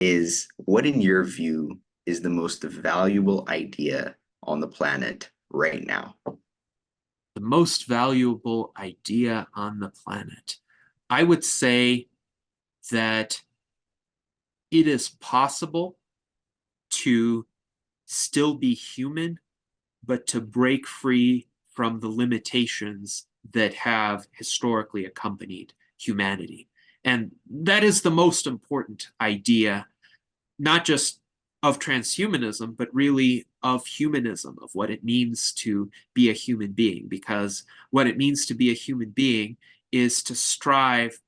is what, in your view, is the most valuable idea on the planet right now? The most valuable idea on the planet. I would say that it is possible to still be human, but to break free from the limitations that have historically accompanied humanity. And that is the most important idea, not just of transhumanism, but really of humanism, of what it means to be a human being. Because what it means to be a human being is to strive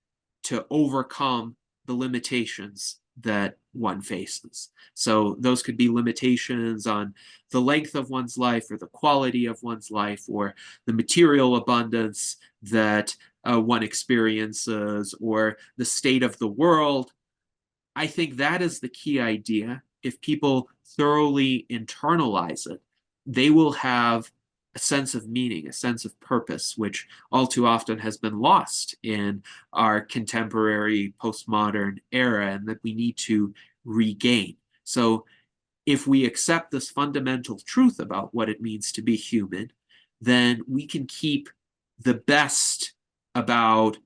to overcome the limitations that one faces. So those could be limitations on the length of one's life or the quality of one's life or the material abundance that one experiences or the state of the world. I think that is the key idea. If people thoroughly internalize it, they will have a sense of meaning, a sense of purpose, which all too often has been lost in our contemporary postmodern era and that we need to regain. So if we accept this fundamental truth about what it means to be human, then we can keep the best about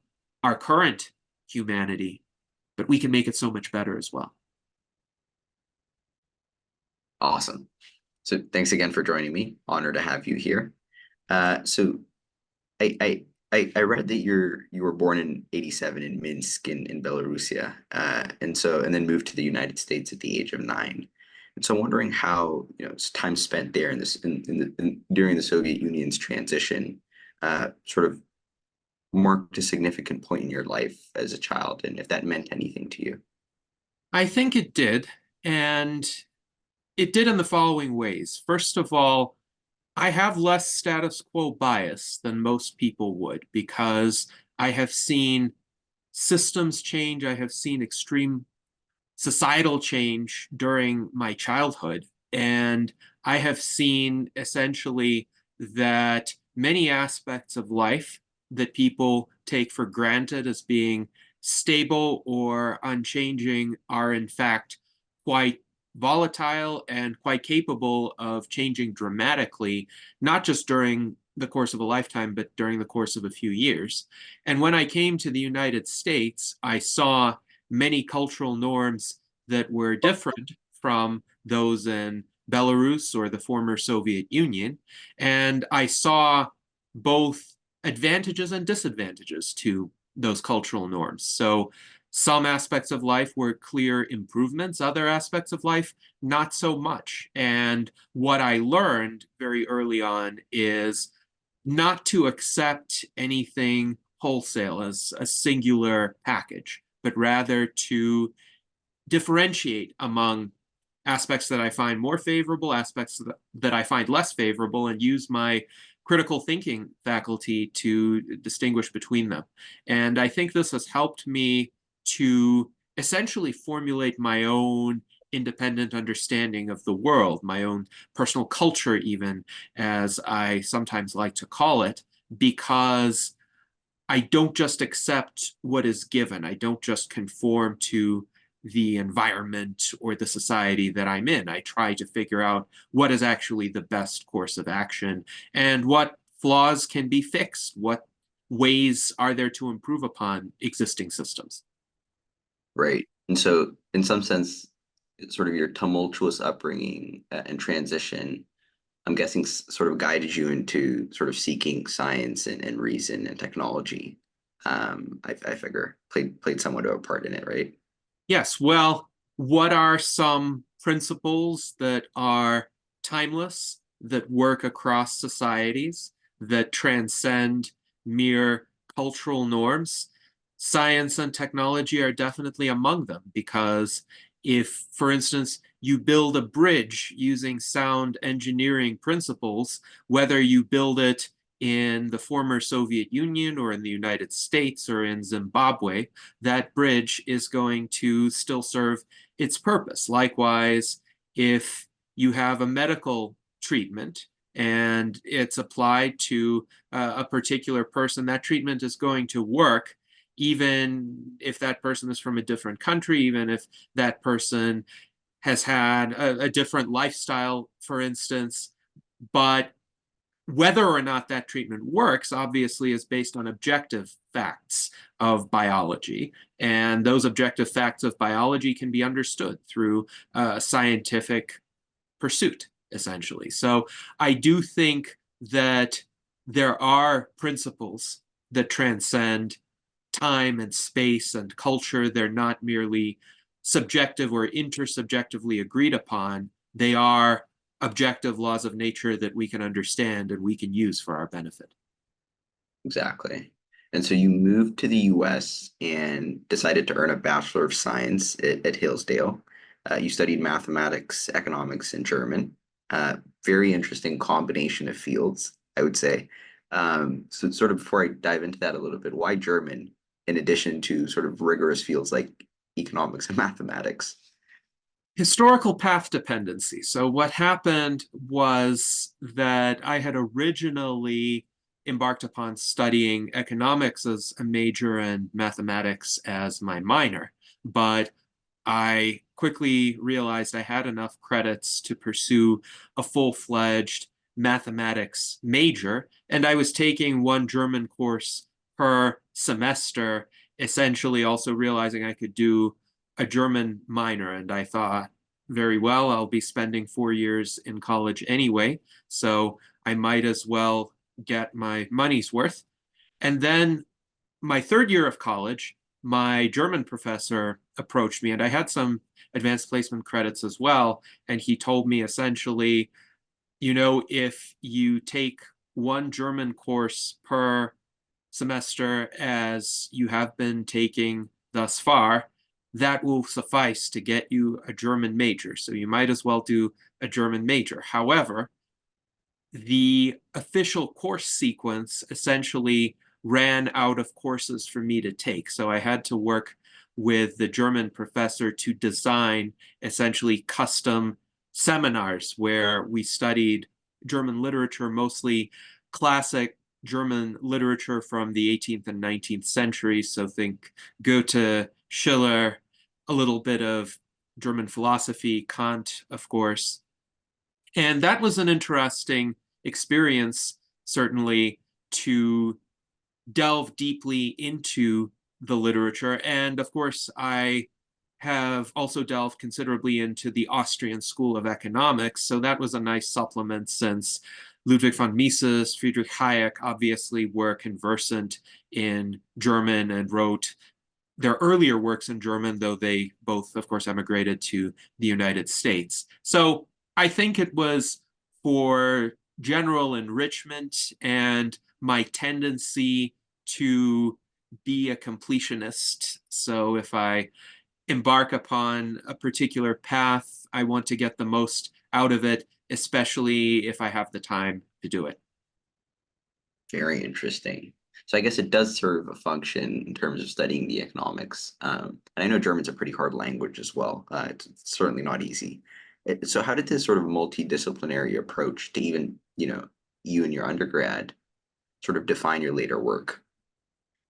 our current humanity, but we can make it so much better as well. Awesome. So thanks again for joining me. Honor to have you here. So I read that you were born in '87 in Minsk in Belarusia, and then moved to the United States at the age of 9. And so I'm wondering how time spent there during the Soviet Union's transition sort of marked a significant point in your life as a child, and if that meant anything to you. I think it did. And it did in the following ways. First of all, I have less status quo bias than most people would because I have seen systems change. I have seen extreme societal change during my childhood. And I have seen essentially that many aspects of life that people take for granted as being stable or unchanging are in fact quite volatile and quite capable of changing dramatically, not just during the course of a lifetime, but during the course of a few years. And when I came to the United States, I saw many cultural norms that were different from those in Belarus or the former Soviet Union. And I saw both advantages and disadvantages to those cultural norms. So some aspects of life were clear improvements, other aspects of life, not so much. And what I learned very early on is not to accept anything wholesale as a singular package, but rather to differentiate among aspects that I find more favorable, aspects that I find less favorable, and use my critical thinking faculty to distinguish between them. And I think this has helped me to essentially formulate my own independent understanding of the world, my own personal culture, even, as I sometimes like to call it, because I don't just accept what is given. I don't just conform to the environment or the society that I'm in. I try to figure out what is actually the best course of action and what flaws can be fixed. What ways are there to improve upon existing systems? Right. And so, in some sense, sort of your tumultuous upbringing and transition, I'm guessing, sort of guided you into sort of seeking science and reason and technology. I figure played somewhat of a part in it, right? Yes, well, what are some principles that are timeless, that work across societies, that transcend mere cultural norms? Science and technology are definitely among them because if, for instance, you build a bridge using sound engineering principles, whether you build it in the former Soviet Union or in the United States or in Zimbabwe, that bridge is going to still serve its purpose. Likewise, if you have a medical treatment and it's applied to a particular person, that treatment is going to work even if that person is from a different country, even if that person has had a different lifestyle, for instance. But whether or not that treatment works, obviously, is based on objective facts of biology. And those objective facts of biology can be understood through scientific pursuit, essentially. So I do think that there are principles that transcend time and space and culture. They're not merely subjective or intersubjectively agreed upon. They are objective laws of nature that we can understand and we can use for our benefit. Exactly. And so you moved to the US and decided to earn a Bachelor of Science at Hillsdale. You studied mathematics, economics, and German. Very interesting combination of fields, I would say. So sort of before I dive into that a little bit, why German in addition to sort of rigorous fields like economics and mathematics? Historical path dependency. So what happened was that I had originally embarked upon studying economics as a major and mathematics as my minor, but I quickly realized I had enough credits to pursue a full-fledged mathematics major, and I was taking one German course per semester, essentially also realizing I could do a German minor. And I thought, very well, I'll be spending 4 years in college anyway, so I might as well get my money's worth. And then my third year of college, my German professor approached me, and I had some advanced placement credits as well. And he told me essentially, if you take one German course per semester as you have been taking thus far, that will suffice to get you a German major. So you might as well do a German major. However, the official course sequence essentially ran out of courses for me to take. So I had to work with the German professor to design essentially custom seminars where we studied German literature, mostly classic German literature from the 18th and 19th centuries. So think Goethe, Schiller, a little bit of German philosophy, Kant, of course. And that was an interesting experience, certainly, to delve deeply into the literature. And of course, I have also delved considerably into the Austrian School of Economics. So that was a nice supplement since Ludwig von Mises, Friedrich Hayek obviously were conversant in German and wrote their earlier works in German, though they both, of course, emigrated to the United States. So I think it was for general enrichment and my tendency to be a completionist. So if I embark upon a particular path, I want to get the most out of it, especially if I have the time to do it. Very interesting. So I guess it does serve a function in terms of studying the economics. And I know German's a pretty hard language as well. It's certainly not easy. So how did this sort of multidisciplinary approach to even, you and your undergrad sort of define your later work?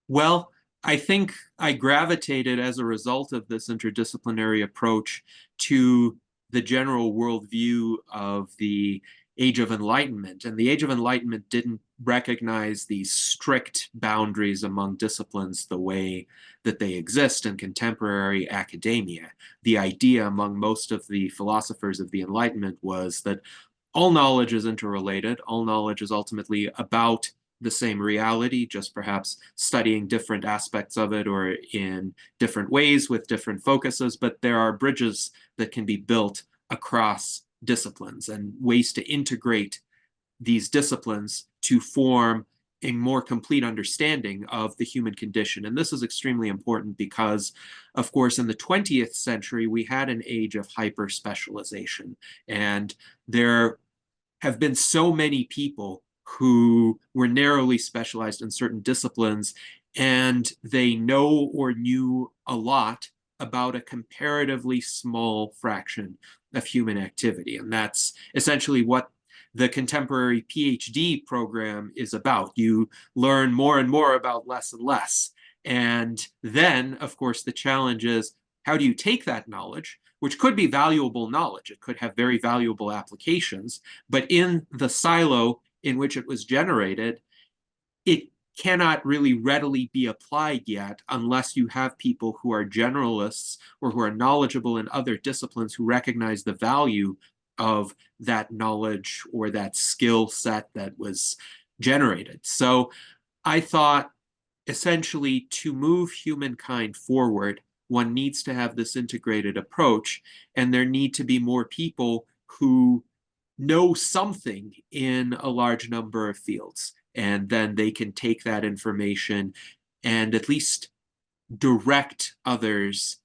Well, I think I gravitated as a result of this interdisciplinary approach to the general worldview of the Age of Enlightenment. And the Age of Enlightenment didn't recognize these strict boundaries among disciplines the way that they exist in contemporary academia. The idea among most of the philosophers of the Enlightenment was that all knowledge is interrelated, all knowledge is ultimately about the same reality, just perhaps studying different aspects of it or in different ways with different focuses, but there are bridges that can be built across disciplines and ways to integrate these disciplines to form a more complete understanding of the human condition. And this is extremely important because, of course, in the 20th century, we had an age of hyper-specialization, and there have been so many people who were narrowly specialized in certain disciplines, and they know or knew a lot about a comparatively small fraction of human activity. And that's essentially what the contemporary PhD program is about. You learn more and more about less and less. And then, of course, the challenge is, how do you take that knowledge, which could be valuable knowledge, it could have very valuable applications, but in the silo in which it was generated, it cannot really readily be applied yet unless you have people who are generalists or who are knowledgeable in other disciplines who recognize the value of that knowledge or that skill set that was generated. So I thought, essentially, to move humankind forward, one needs to have this integrated approach, and there need to be more people who know something in a large number of fields. And then they can take that information and at least direct others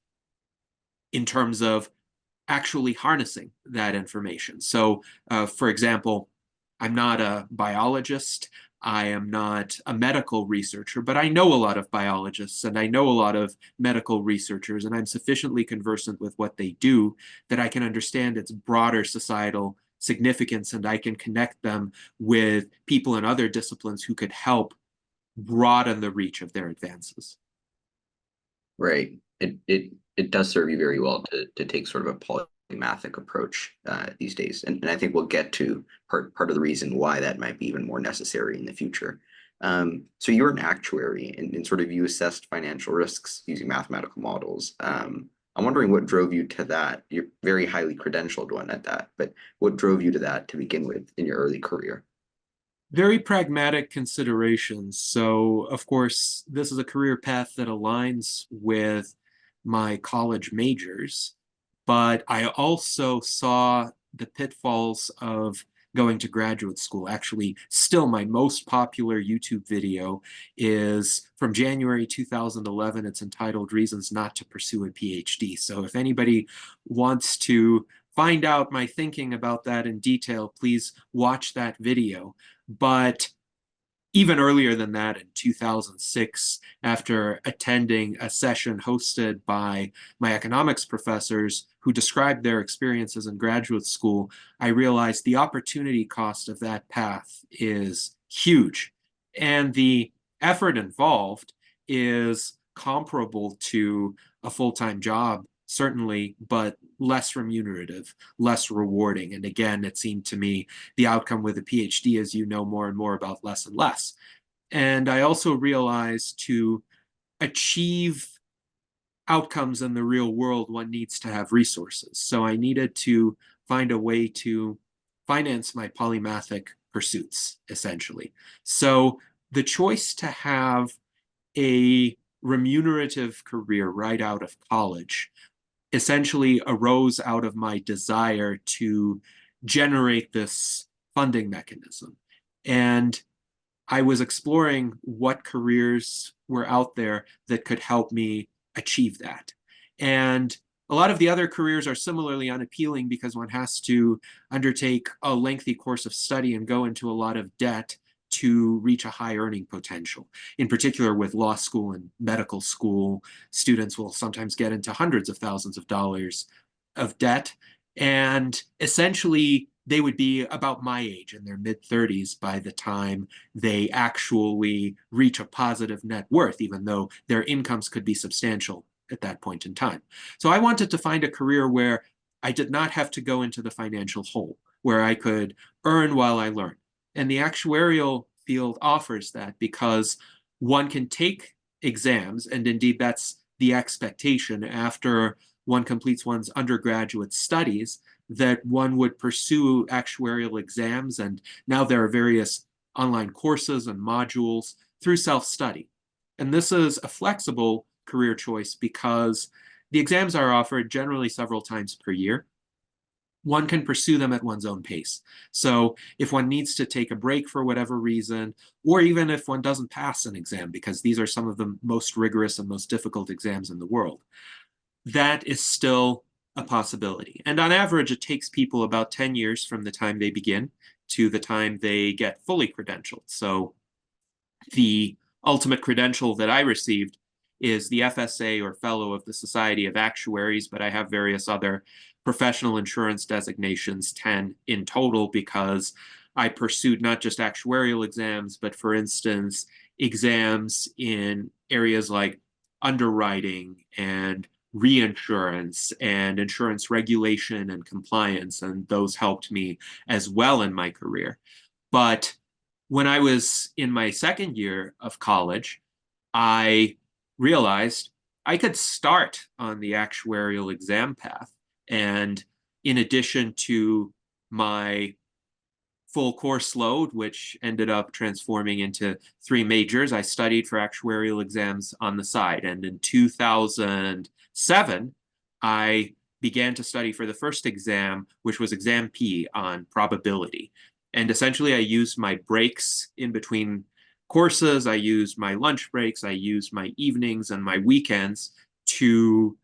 in terms of actually harnessing that information. So, for example, I'm not a biologist. I am not a medical researcher, but I know a lot of biologists and I know a lot of medical researchers, and I'm sufficiently conversant with what they do that I can understand its broader societal significance, and I can connect them with people in other disciplines who could help broaden the reach of their advances. Right. It does serve you very well to take sort of a polymathic approach these days, and I think we'll get to part of the reason why that might be even more necessary in the future. So you're an actuary, and sort of you assessed financial risks using mathematical models. I'm wondering what drove you to that. You're very highly credentialed one at that, but what drove you to that to begin with in your early career? Very pragmatic considerations. So, of course, this is a career path that aligns with my college majors, but I also saw the pitfalls of going to graduate school. Actually, still my most popular YouTube video is from January 2011. It's entitled Reasons Not to Pursue a PhD. So if anybody wants to find out my thinking about that in detail, please watch that video. But even earlier than that, in 2006, after attending a session hosted by my economics professors who described their experiences in graduate school, I realized the opportunity cost of that path is huge. And the effort involved is comparable to a full-time job, certainly, but less remunerative, less rewarding. And again, it seemed to me the outcome with a PhD is you know more and more about less and less. And I also realized to achieve outcomes in the real world, one needs to have resources. So I needed to find a way to finance my polymathic pursuits, essentially. So the choice to have a remunerative career right out of college essentially arose out of my desire to generate this funding mechanism. And I was exploring what careers were out there that could help me achieve that. And a lot of the other careers are similarly unappealing because one has to undertake a lengthy course of study and go into a lot of debt to reach a high earning potential. In particular, with law school and medical school, students will sometimes get into hundreds of thousands of dollars of debt. And essentially, they would be about my age, in their mid-30s, by the time they actually reach a positive net worth, even though their incomes could be substantial at that point in time. So I wanted to find a career where I did not have to go into the financial hole, where I could earn while I learn. And the actuarial field offers that because one can take exams, and indeed that's the expectation after one completes one's undergraduate studies, that one would pursue actuarial exams. And now there are various online courses and modules through self-study. And this is a flexible career choice because the exams are offered generally several times per year. One can pursue them at one's own pace. So if one needs to take a break for whatever reason, or even if one doesn't pass an exam, because these are some of the most rigorous and most difficult exams in the world, that is still a possibility. And on average, it takes people about 10 years from the time they begin to the time they get fully credentialed. So the ultimate credential that I received is the FSA, or Fellow of the Society of Actuaries, but I have various other professional insurance designations, 10 in total, because I pursued not just actuarial exams, but for instance, exams in areas like underwriting and reinsurance and insurance regulation and compliance, and those helped me as well in my career. But when I was in my second year of college, I realized I could start on the actuarial exam path. And in addition to my full course load, which ended up transforming into 3 majors, I studied for actuarial exams on the side. And in 2007, I began to study for the first exam, which was exam P on probability. And essentially, I used my breaks in between courses, I used my lunch breaks, I used my evenings and my weekends to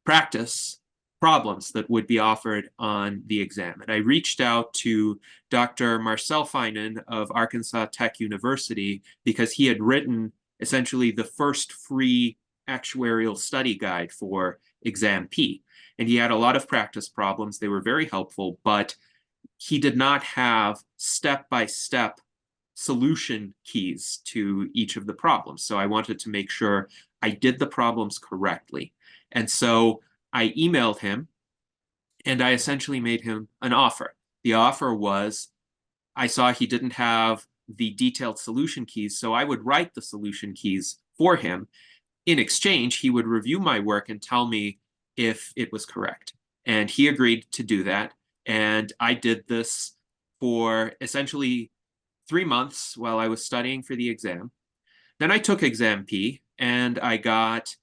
practice problems that would be offered on the exam. And I reached out to Dr. Marcel Feinen of Arkansas Tech University because he had written essentially the first free actuarial study guide for exam P. And he had a lot of practice problems. They were very helpful, but he did not have step-by-step solution keys to each of the problems. So I wanted to make sure I did the problems correctly. And so I emailed him and I essentially made him an offer. The offer was, I saw he didn't have the detailed solution keys, so I would write the solution keys for him. In exchange, he would review my work and tell me if it was correct. And he agreed to do that. And I did this for essentially 3 months while I was studying for the exam. Then I took exam P and I got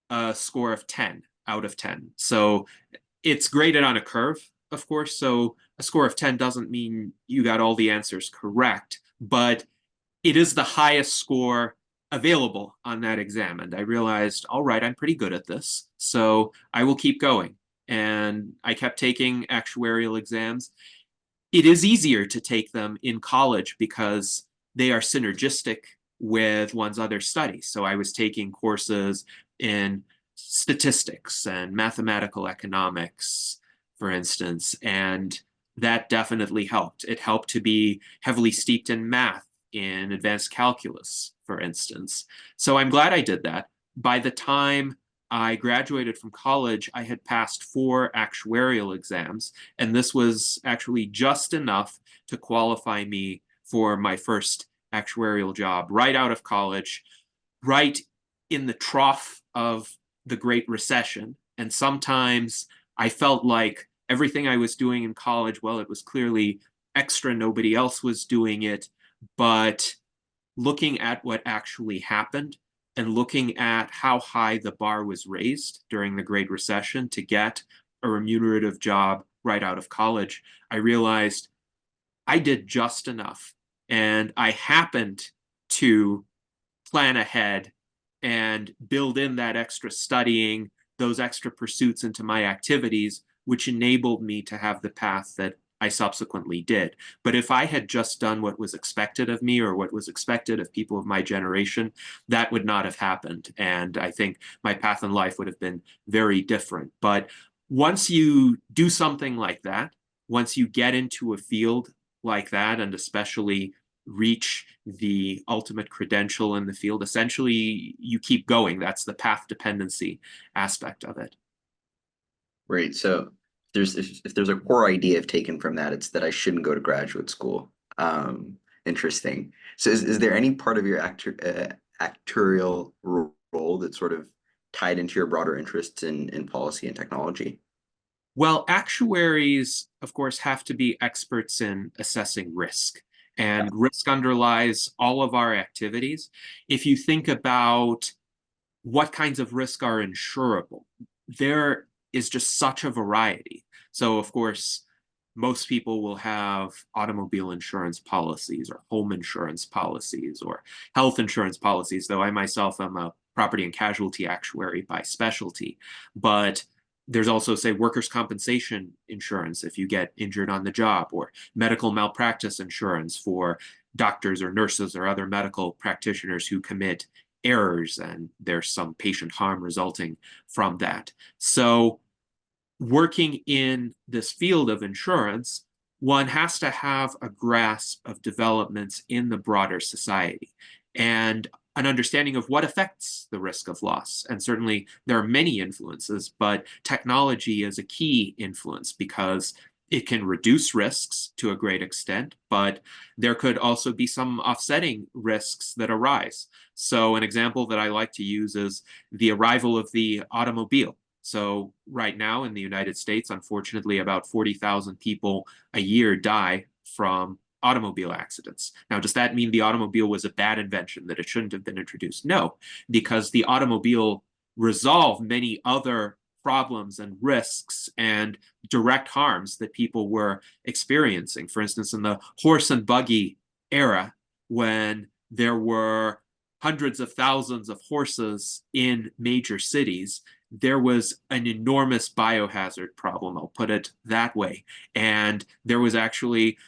a score of 10 out of 10. So it's graded on a curve, of course. So a score of 10 doesn't mean you got all the answers correct, but it is the highest score available on that exam. And I realized, all right, I'm pretty good at this, so I will keep going. And I kept taking actuarial exams. It is easier to take them in college because they are synergistic with one's other studies. So I was taking courses in statistics and mathematical economics, for instance, and that definitely helped. It helped to be heavily steeped in math, in advanced calculus, for instance. So I'm glad I did that. By the time I graduated from college, I had passed 4 actuarial exams, and this was actually just enough to qualify me for my first actuarial job right out of college, right in the trough of the Great Recession. And sometimes I felt like everything I was doing in college, well, it was clearly extra, nobody else was doing it, but looking at what actually happened and looking at how high the bar was raised during the Great Recession to get a remunerative job right out of college, I realized I did just enough. And I happened to plan ahead and build in that extra studying, those extra pursuits into my activities, which enabled me to have the path that I subsequently did. But if I had just done what was expected of me or what was expected of people of my generation, that would not have happened. And I think my path in life would have been very different. But once you do something like that, once you get into a field like that, and especially reach the ultimate credential in the field, essentially you keep going. That's the path dependency aspect of it. Right. So if there's a core idea I've taken from that, it's that I shouldn't go to graduate school. Interesting. So is there any part of your actuarial role that's sort of tied into your broader interests in policy and technology? Well, actuaries, of course, have to be experts in assessing risk, and risk underlies all of our activities. If you think about what kinds of risk are insurable, there is just such a variety. So, of course, most people will have automobile insurance policies or home insurance policies or health insurance policies, though I myself am a property and casualty actuary by specialty. But there's also, say, workers' compensation insurance if you get injured on the job, or medical malpractice insurance for doctors or nurses or other medical practitioners who commit errors and there's some patient harm resulting from that. So working in this field of insurance, one has to have a grasp of developments in the broader society. And an understanding of what affects the risk of loss. And certainly there are many influences, but technology is a key influence because it can reduce risks to a great extent, but there could also be some offsetting risks that arise. So an example that I like to use is the arrival of the automobile. So right now in the United States, unfortunately, about 40,000 people a year die from automobile accidents. Now, does that mean the automobile was a bad invention, that it shouldn't have been introduced? No, because the automobile resolved many other problems and risks and direct harms that people were experiencing. For instance, in the horse and buggy era, when there were hundreds of thousands of horses in major cities, there was an enormous biohazard problem, I'll put it that way. And there was actually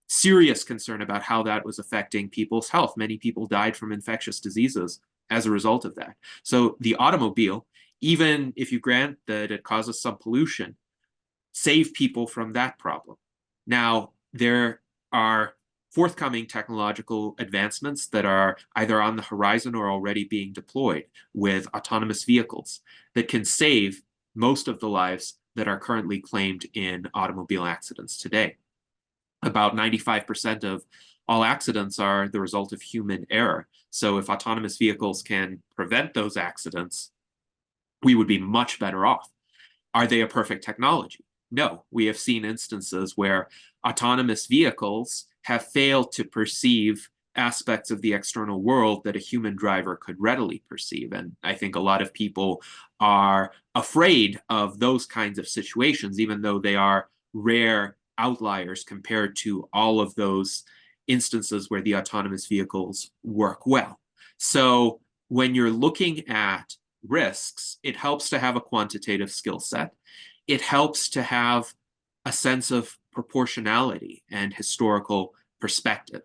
serious concern about how that was affecting people's health. Many people died from infectious diseases as a result of that. So the automobile, even if you grant that it causes some pollution, save people from that problem. Now, there are forthcoming technological advancements that are either on the horizon or already being deployed with autonomous vehicles that can save most of the lives that are currently claimed in automobile accidents today. About 95% of all accidents are the result of human error. So if autonomous vehicles can prevent those accidents, we would be much better off. Are they a perfect technology? No. We have seen instances where autonomous vehicles have failed to perceive aspects of the external world that a human driver could readily perceive. And I think a lot of people are afraid of those kinds of situations, even though they are rare outliers compared to all of those instances where the autonomous vehicles work well. So when you're looking at risks, it helps to have a quantitative skill set. It helps to have a sense of proportionality and historical perspective.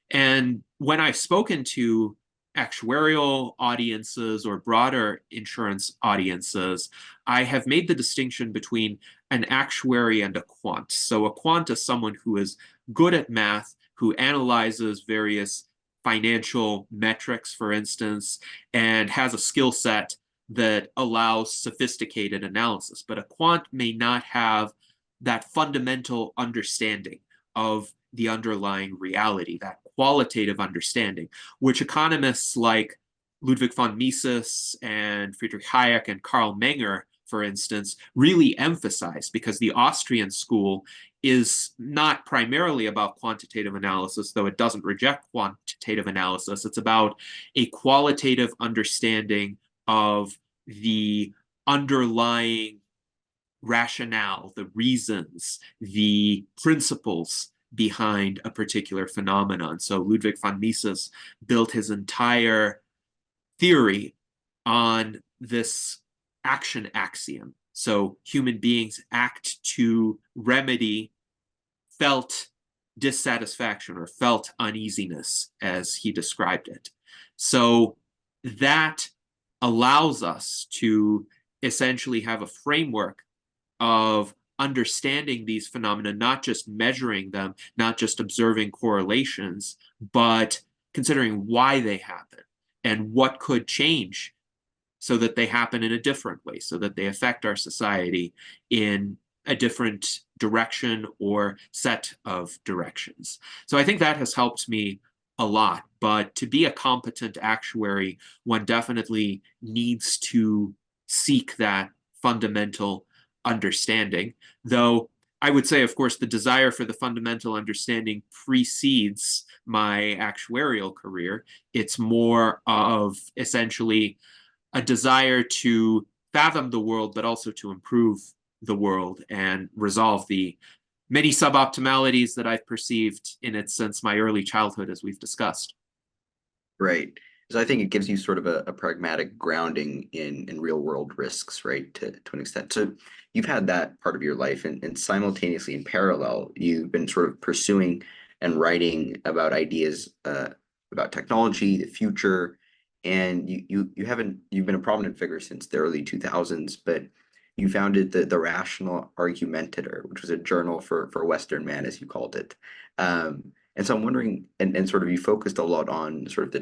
And when I've spoken to actuarial audiences or broader insurance audiences, I have made the distinction between an actuary and a quant. So a quant is someone who is good at math, who analyzes various financial metrics, for instance, and has a skill set that allows sophisticated analysis. But a quant may not have that fundamental understanding of the underlying reality, that qualitative understanding, which economists like Ludwig von Mises and Friedrich Hayek and Karl Menger, for instance, really emphasize, because the Austrian school is not primarily about quantitative analysis, though it doesn't reject quantitative analysis. It's about a qualitative understanding of the underlying rationale, the reasons, the principles behind a particular phenomenon. So Ludwig von Mises built his entire theory on this action axiom. So human beings act to remedy felt dissatisfaction or felt uneasiness, as he described it. So that allows us to essentially have a framework of understanding these phenomena, not just measuring them, not just observing correlations, but considering why they happen and what could change so that they happen in a different way, so that they affect our society in a different direction or set of directions. So I think that has helped me a lot. But to be a competent actuary, one definitely needs to seek that fundamental understanding, though I would say, of course, the desire for the fundamental understanding precedes my actuarial career. It's more of essentially a desire to fathom the world, but also to improve the world and resolve the many suboptimalities that I've perceived in it since my early childhood, as we've discussed. Right. So I think it gives you sort of a pragmatic grounding in real world risks, right, to an extent. So you've had that part of your life, and simultaneously in parallel, you've been sort of pursuing and writing about ideas about technology, the future, and you've been a prominent figure since the early 2000s, but you founded the Rational Argumentator, which was a journal for Western man, as you called it. And so I'm wondering, and sort of you focused a lot on sort of the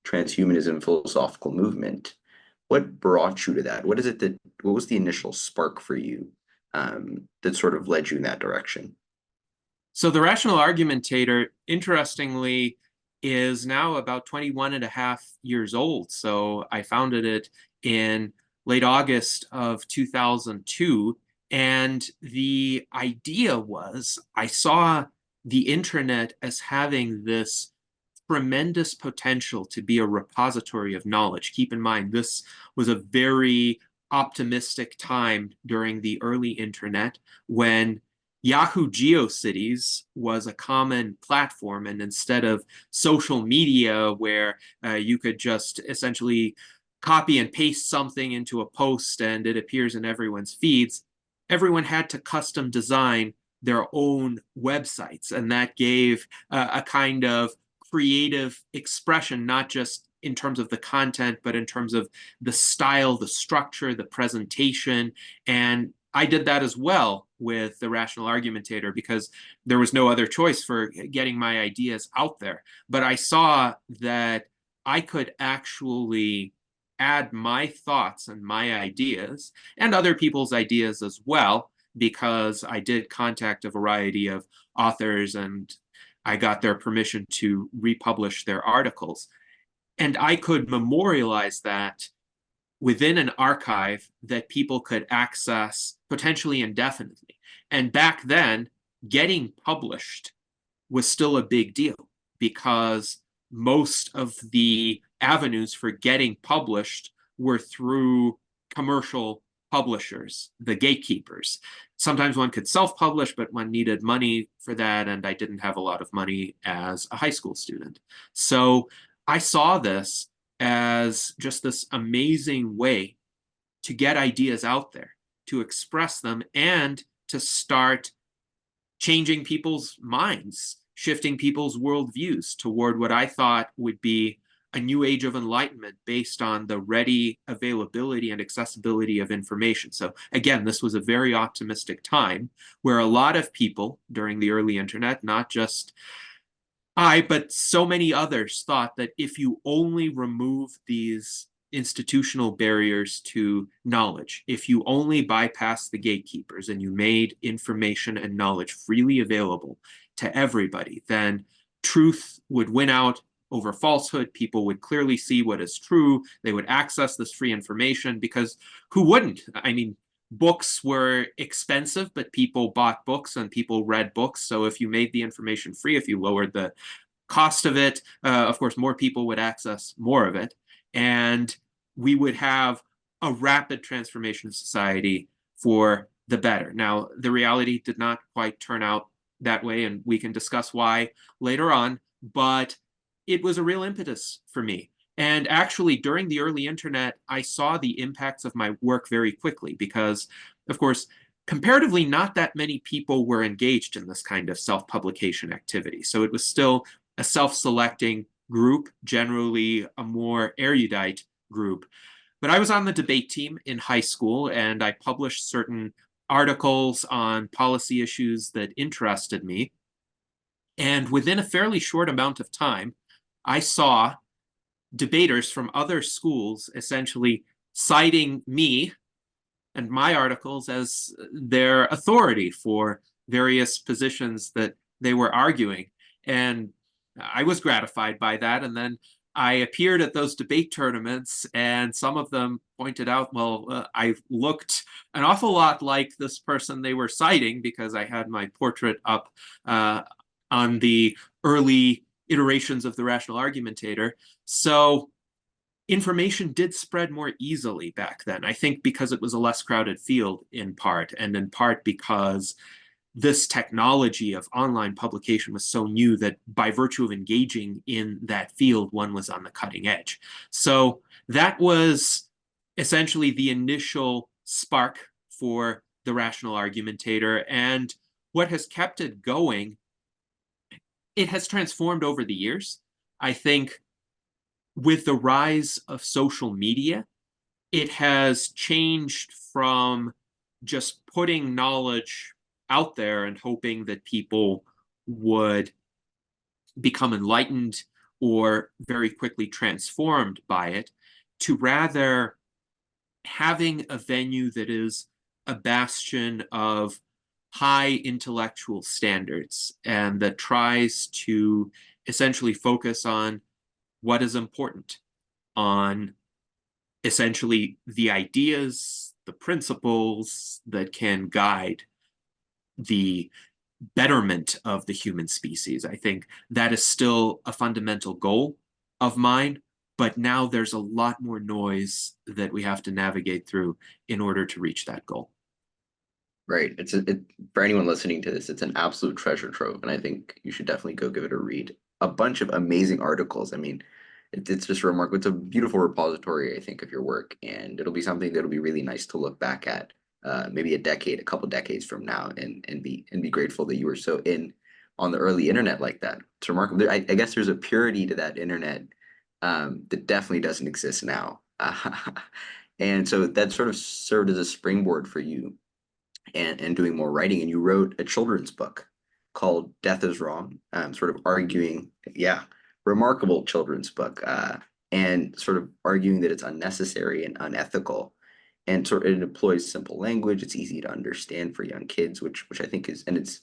transhumanism philosophical movement. What brought you to that? What was the initial spark for you that sort of led you in that direction? So the rational argumentator, interestingly, is now about 21 and a half years old. So I founded it in late August of 2002. And the idea was I saw the internet as having this tremendous potential to be a repository of knowledge. Keep in mind, this was a very optimistic time during the early internet when Yahoo GeoCities was a common platform. And instead of social media where you could just essentially copy and paste something into a post and it appears in everyone's feeds, everyone had to custom design their own websites. And that gave a kind of creative expression, not just in terms of the content, but in terms of the style, the structure, the presentation. And I did that as well with the rational argumentator because there was no other choice for getting my ideas out there. But I saw that I could actually add my thoughts and my ideas and other people's ideas as well, because I did contact a variety of authors and I got their permission to republish their articles. And I could memorialize that within an archive that people could access potentially indefinitely. And back then, getting published was still a big deal because most of the avenues for getting published were through commercial publishers, the gatekeepers. Sometimes one could self-publish, but one needed money for that, and I didn't have a lot of money as a high school student. So I saw this as just this amazing way to get ideas out there, to express them, and to start changing people's minds, shifting people's worldviews toward what I thought would be a new age of enlightenment based on the ready availability and accessibility of information. So again, this was a very optimistic time where a lot of people during the early internet, not just but so many others thought that if you only remove these institutional barriers to knowledge, if you only bypass the gatekeepers and you made information and knowledge freely available to everybody, then truth would win out over falsehood. People would clearly see what is true. They would access this free information because who wouldn't? I mean, books were expensive, but people bought books and people read books. So if you made the information free, if you lowered the cost of it, of course, more people would access more of it. And we would have a rapid transformation of society for the better. Now, the reality did not quite turn out that way, and we can discuss why later on, but it was a real impetus for me. And actually, during the early internet, I saw the impacts of my work very quickly because, of course, comparatively, not that many people were engaged in this kind of self-publication activity. So it was still a self-selecting group, generally a more erudite group. But I was on the debate team in high school, and I published certain articles on policy issues that interested me. And within a fairly short amount of time, I saw debaters from other schools essentially citing me and my articles as their authority for various positions that they were arguing. And I was gratified by that. And then I appeared at those debate tournaments, and some of them pointed out, well, I looked an awful lot like this person they were citing because I had my portrait up on the early iterations of the rational argumentator. So information did spread more easily back then. I think because it was a less crowded field in part, and in part because this technology of online publication was so new that by virtue of engaging in that field, one was on the cutting edge. So that was essentially the initial spark for the rational argumentator. And what has kept it going, it has transformed over the years. I think with the rise of social media, it has changed from just putting knowledge out there and hoping that people would become enlightened or very quickly transformed by it, to rather having a venue that is a bastion of high intellectual standards and that tries to essentially focus on what is important, on essentially the ideas, the principles that can guide the betterment of the human species. I think that is still a fundamental goal of mine, but now there's a lot more noise that we have to navigate through in order to reach that goal. Right. For anyone listening to this, it's an absolute treasure trove, and I think you should definitely go give it a read. A bunch of amazing articles. I mean, it's just remarkable. It's a beautiful repository, I think, of your work, and it'll be something that'll be really nice to look back at, maybe a couple decades from now, and be grateful that you were so in on the early internet like that. It's remarkable. I guess there's a purity to that internet that definitely doesn't exist now, and so that sort of served as a springboard for you and doing more writing. And you wrote a children's book called Death is Wrong, sort of arguing, yeah, remarkable children's book, and sort of arguing that it's unnecessary and unethical. And sort of it employs simple language. It's easy to understand for young kids, which I think is, and it's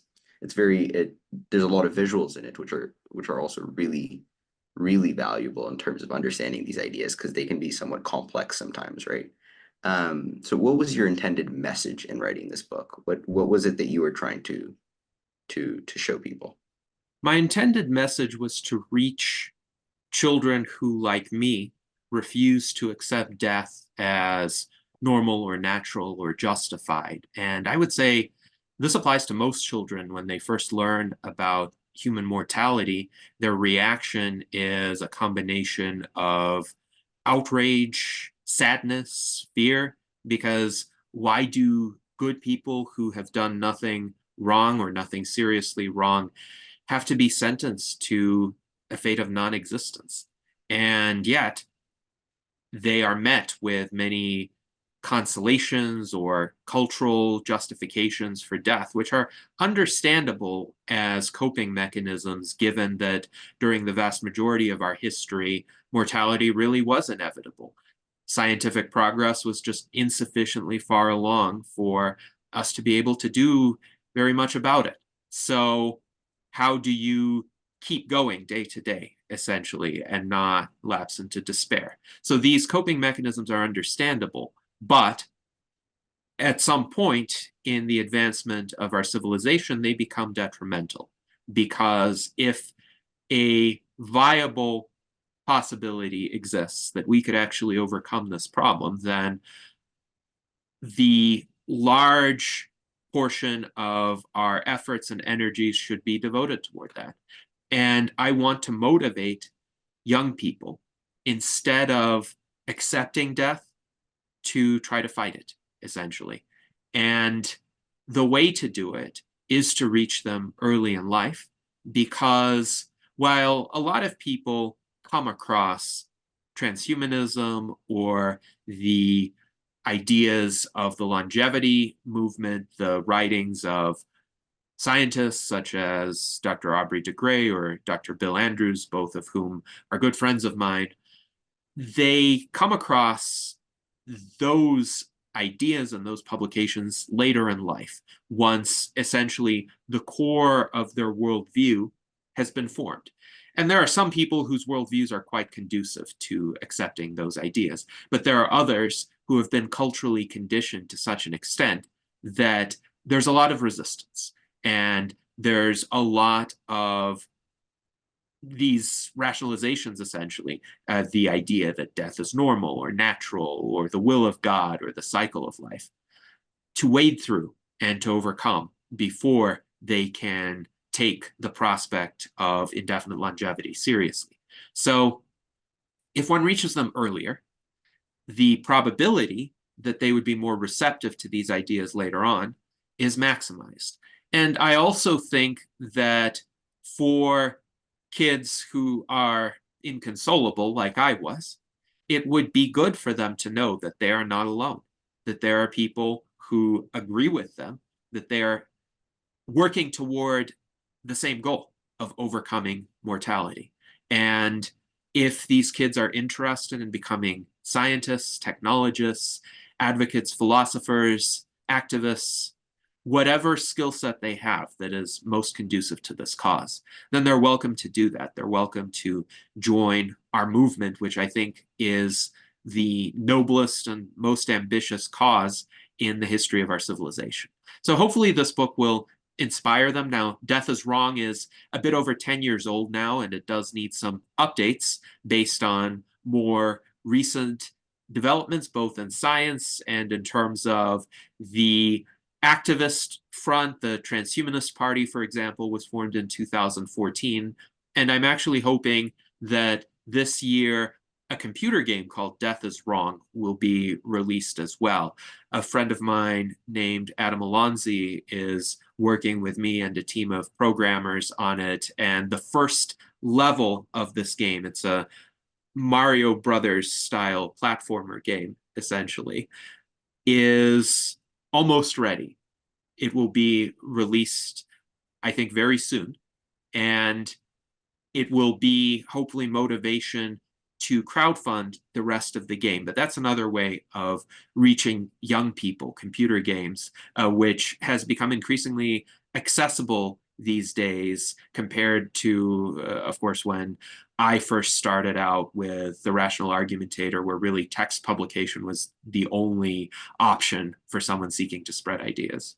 very there's a lot of visuals in it, which are also really valuable in terms of understanding these ideas because they can be somewhat complex sometimes, right? So what was your intended message in writing this book? What was it that you were trying to show people? My intended message was to reach children who, like me, refuse to accept death as normal or natural or justified. And I would say this applies to most children when they first learn about human mortality. Their reaction is a combination of outrage, sadness, fear, because why do good people who have done nothing wrong or nothing seriously wrong have to be sentenced to a fate of non-existence? And yet they are met with many consolations or cultural justifications for death, which are understandable as coping mechanisms, given that during the vast majority of our history, mortality really was inevitable. Scientific progress was just insufficiently far along for us to be able to do very much about it. So how do you keep going day to day, essentially, and not lapse into despair? So these coping mechanisms are understandable, but at some point in the advancement of our civilization, they become detrimental. Because if a viable possibility exists that we could actually overcome this problem, then the large portion of our efforts and energies should be devoted toward that. And I want to motivate young people, instead of accepting death, to try to fight it, essentially. And the way to do it is to reach them early in life, because while a lot of people come across transhumanism or the ideas of the longevity movement, the writings of scientists such as Dr. Aubrey de Grey or Dr. Bill Andrews, both of whom are good friends of mine, they come across those ideas and those publications later in life, once essentially the core of their worldview has been formed. And there are some people whose worldviews are quite conducive to accepting those ideas, but there are others who have been culturally conditioned to such an extent that there's a lot of resistance. And there's a lot of these rationalizations, essentially, the idea that death is normal or natural or the will of God or the cycle of life, to wade through and to overcome before they can take the prospect of indefinite longevity seriously. So if one reaches them earlier, the probability that they would be more receptive to these ideas later on is maximized. And I also think that for kids who are inconsolable, like I was, it would be good for them to know that they are not alone, that there are people who agree with them, that they are working toward the same goal of overcoming mortality. And if these kids are interested in becoming scientists, technologists, advocates, philosophers, activists, whatever skill set they have that is most conducive to this cause, then they're welcome to do that. They're welcome to join our movement, which I think is the noblest and most ambitious cause in the history of our civilization. So hopefully this book will inspire them. Now, Death is Wrong is a bit over 10 years old now, and it does need some updates based on more recent developments, both in science and in terms of the activist front. The Transhumanist Party, for example, was formed in 2014. And I'm actually hoping that this year a computer game called Death is Wrong will be released as well. A friend of mine named Adam Alonzi is working with me and a team of programmers on it. And the first level of this game, it's a Mario Brothers style platformer game, essentially, is almost ready. It will be released, I think, very soon. And it will be hopefully motivation to crowdfund the rest of the game. But that's another way of reaching young people, computer games, which has become increasingly accessible these days compared to, of course, when I first started out with the Rational Argumentator, where really text publication was the only option for someone seeking to spread ideas.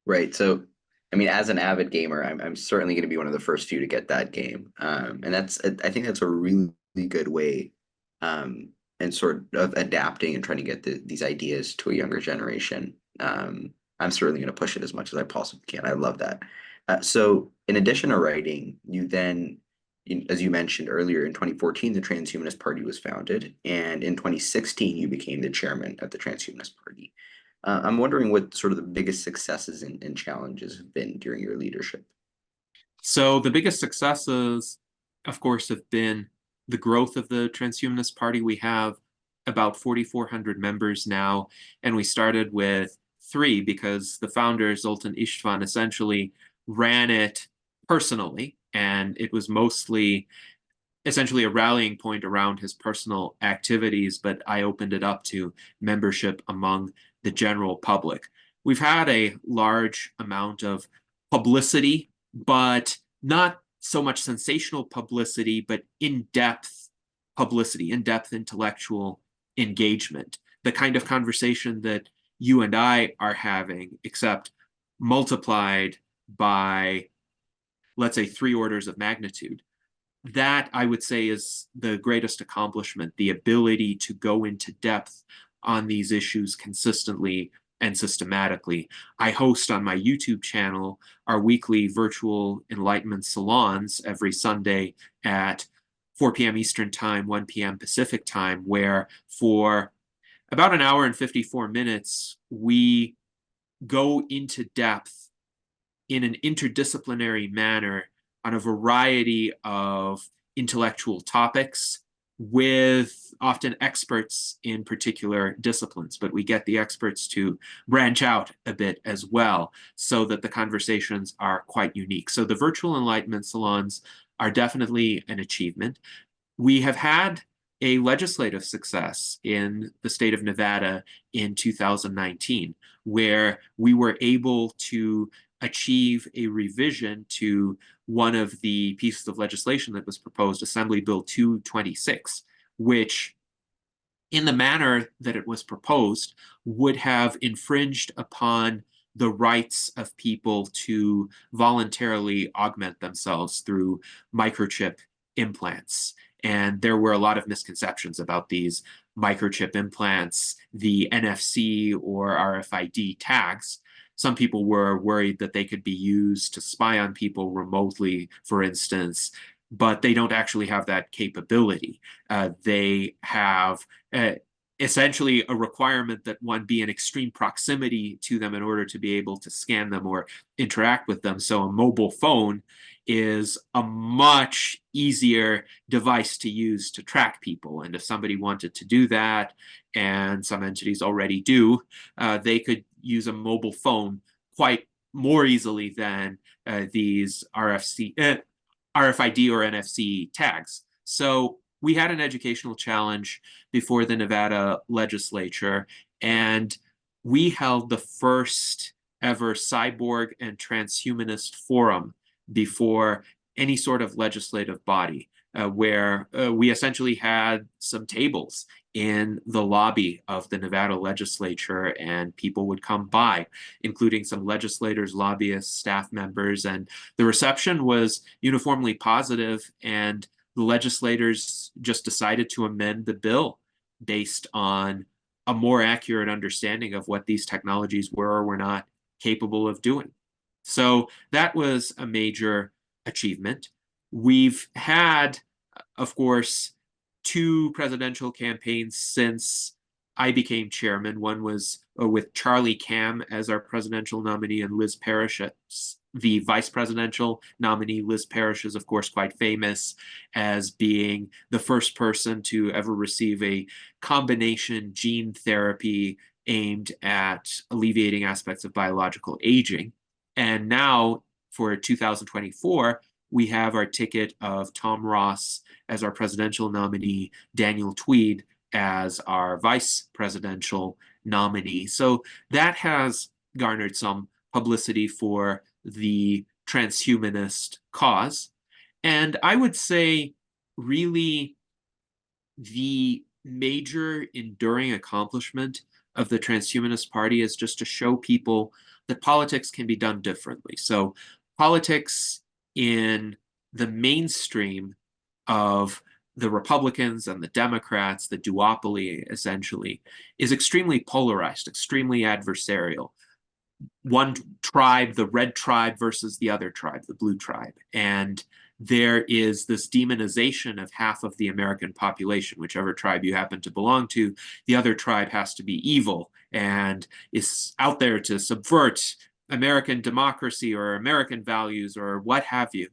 Right. So, I mean, as an avid gamer, I'm certainly going to be one of the first few to get that game. And I think that's a really good way, and sort of adapting and trying to get these ideas to a younger generation. I'm certainly going to push it as much as I possibly can. I love that. So, in addition to writing, you then, as you mentioned earlier, in 2014, the Transhumanist Party was founded, and in 2016, you became the chairman of the Transhumanist Party. I'm wondering what sort of the biggest successes and challenges have been during your leadership. So the biggest successes, of course, have been the growth of the Transhumanist Party. We have about 4,400 members now, and we started with 3 because the founder, Zoltan Istvan, essentially ran it personally, and it was mostly essentially a rallying point around his personal activities, but I opened it up to membership among the general public. We've had a large amount of publicity, but not so much sensational publicity, but in-depth publicity, in-depth intellectual engagement, the kind of conversation that you and I are having, except multiplied by, let's say, 3 orders of magnitude. That, I would say, is the greatest accomplishment, the ability to go into depth on these issues consistently and systematically. I host on my YouTube channel our weekly virtual enlightenment salons every Sunday at 4 p.m. Eastern Time, 1 p.m. Pacific Time, where for about an hour and 54 minutes, we go into depth in an interdisciplinary manner on a variety of intellectual topics with often experts in particular disciplines, but we get the experts to branch out a bit as well so that the conversations are quite unique. So the virtual enlightenment salons are definitely an achievement. We have had a legislative success in the state of Nevada in 2019, where we were able to achieve a revision to one of the pieces of legislation that was proposed, Assembly Bill 226, which, in the manner that it was proposed, would have infringed upon the rights of people to voluntarily augment themselves through microchip implants. And there were a lot of misconceptions about these microchip implants, the NFC or RFID tags. Some people were worried that they could be used to spy on people remotely, for instance, but they don't actually have that capability. They have essentially a requirement that one be in extreme proximity to them in order to be able to scan them or interact with them. So a mobile phone is a much easier device to use to track people. And if somebody wanted to do that, and some entities already do, they could use a mobile phone quite more easily than these RFID or NFC tags. So we had an educational challenge before the Nevada legislature, and we held the first ever cyborg and transhumanist forum before any sort of legislative body, where we essentially had some tables in the lobby of the Nevada legislature, and people would come by, including some legislators, lobbyists, staff members, and the reception was uniformly positive, and the legislators just decided to amend the bill based on a more accurate understanding of what these technologies were or were not capable of doing. So that was a major achievement. We've had, of course, two presidential campaigns since I became chairman. One was with Charlie Cam as our presidential nominee and Liz Parrish as the vice presidential nominee. Liz Parrish is, of course, quite famous as being the first person to ever receive a combination gene therapy aimed at alleviating aspects of biological aging. And now for 2024, we have our ticket of Tom Ross as our presidential nominee, Daniel Tweed as our vice presidential nominee. So that has garnered some publicity for the transhumanist cause. And I would say really the major enduring accomplishment of the Transhumanist Party is just to show people that politics can be done differently. So politics in the mainstream of the Republicans and the Democrats, the duopoly essentially, is extremely polarized, extremely adversarial. One tribe, the red tribe versus the other tribe, the blue tribe. And there is this demonization of half of the American population, whichever tribe you happen to belong to. The other tribe has to be evil and is out there to subvert American democracy or American values or what have you.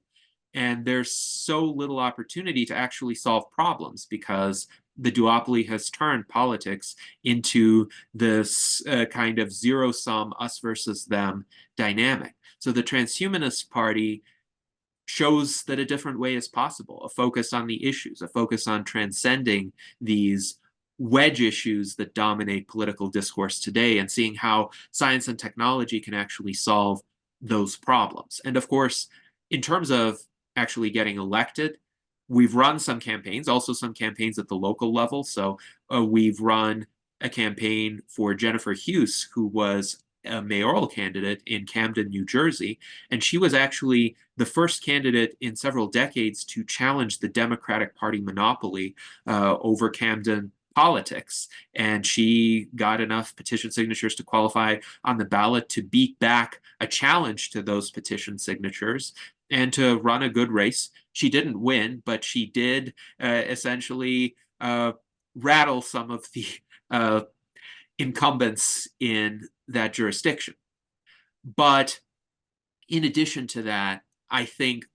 And there's so little opportunity to actually solve problems because the duopoly has turned politics into this kind of zero-sum us versus them dynamic. So the Transhumanist Party shows that a different way is possible, a focus on the issues, a focus on transcending these wedge issues that dominate political discourse today and seeing how science and technology can actually solve those problems. And of course, in terms of actually getting elected, we've run some campaigns, also some campaigns at the local level. So we've run a campaign for Jennifer Hughes, who was a mayoral candidate in Camden, New Jersey. And she was actually the first candidate in several decades to challenge the Democratic Party monopoly over Camden politics. And she got enough petition signatures to qualify on the ballot to beat back a challenge to those petition signatures and to run a good race. She didn't win, but she did essentially rattle some of the incumbents in that jurisdiction. But in addition to that, I think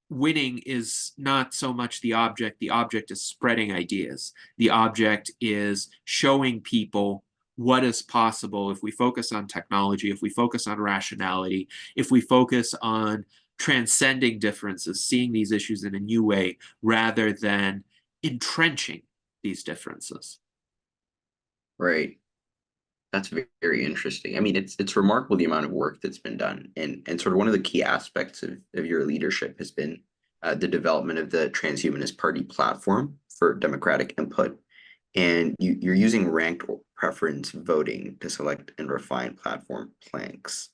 winning is not so much the object. The object is spreading ideas. The object is showing people what is possible if we focus on technology, if we focus on rationality, if we focus on transcending differences, seeing these issues in a new way, rather than entrenching these differences. Right. That's very interesting. I mean, it's remarkable the amount of work that's been done, and sort of one of the key aspects of your leadership has been the development of the Transhumanist Party platform for democratic input, and you're using ranked preference voting to select and refine platform planks.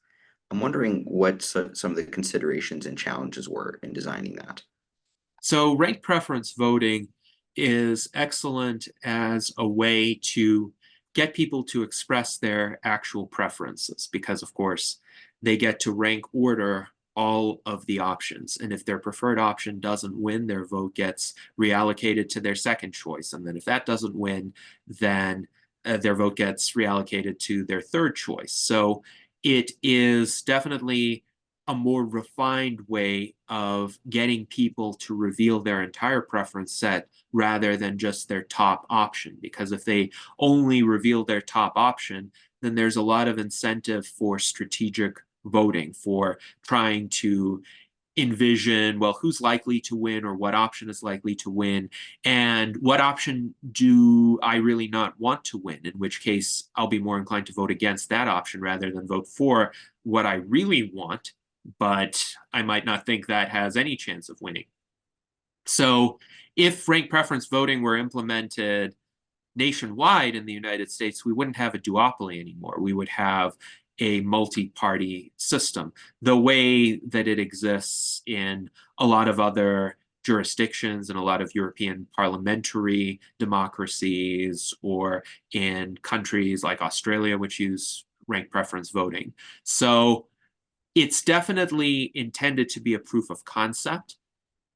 I'm wondering what some of the considerations and challenges were in designing that. So ranked preference voting is excellent as a way to get people to express their actual preferences because, of course, they get to rank order all of the options. And if their preferred option doesn't win, their vote gets reallocated to their second choice. And then if that doesn't win, then their vote gets reallocated to their third choice. So it is definitely a more refined way of getting people to reveal their entire preference set rather than just their top option. Because if they only reveal their top option, then there's a lot of incentive for strategic voting, for trying to envision, well, who's likely to win or what option is likely to win, and what option do I really not want to win, in which case I'll be more inclined to vote against that option rather than vote for what I really want, but I might not think that has any chance of winning. So if ranked preference voting were implemented nationwide in the United States, we wouldn't have a duopoly anymore. We would have a multi-party system, the way that it exists in a lot of other jurisdictions and a lot of European parliamentary democracies, or in countries like Australia, which use ranked preference voting. So it's definitely intended to be a proof of concept.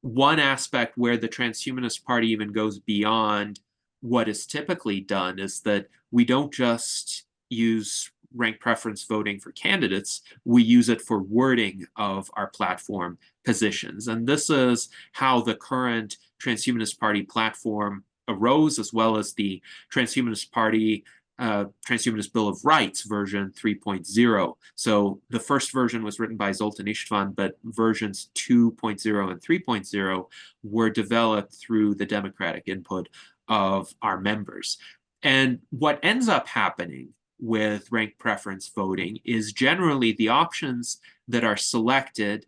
One aspect where the Transhumanist Party even goes beyond what is typically done is that we don't just use ranked preference voting for candidates, we use it for wording of our platform positions. And this is how the current Transhumanist Party platform arose, as well as the Transhumanist Party Transhumanist Bill of Rights version 3.0. So the first version was written by Zoltan Istvan, but versions 2.0 and 3.0 were developed through the democratic input of our members. And what ends up happening with ranked preference voting is generally the options that are selected,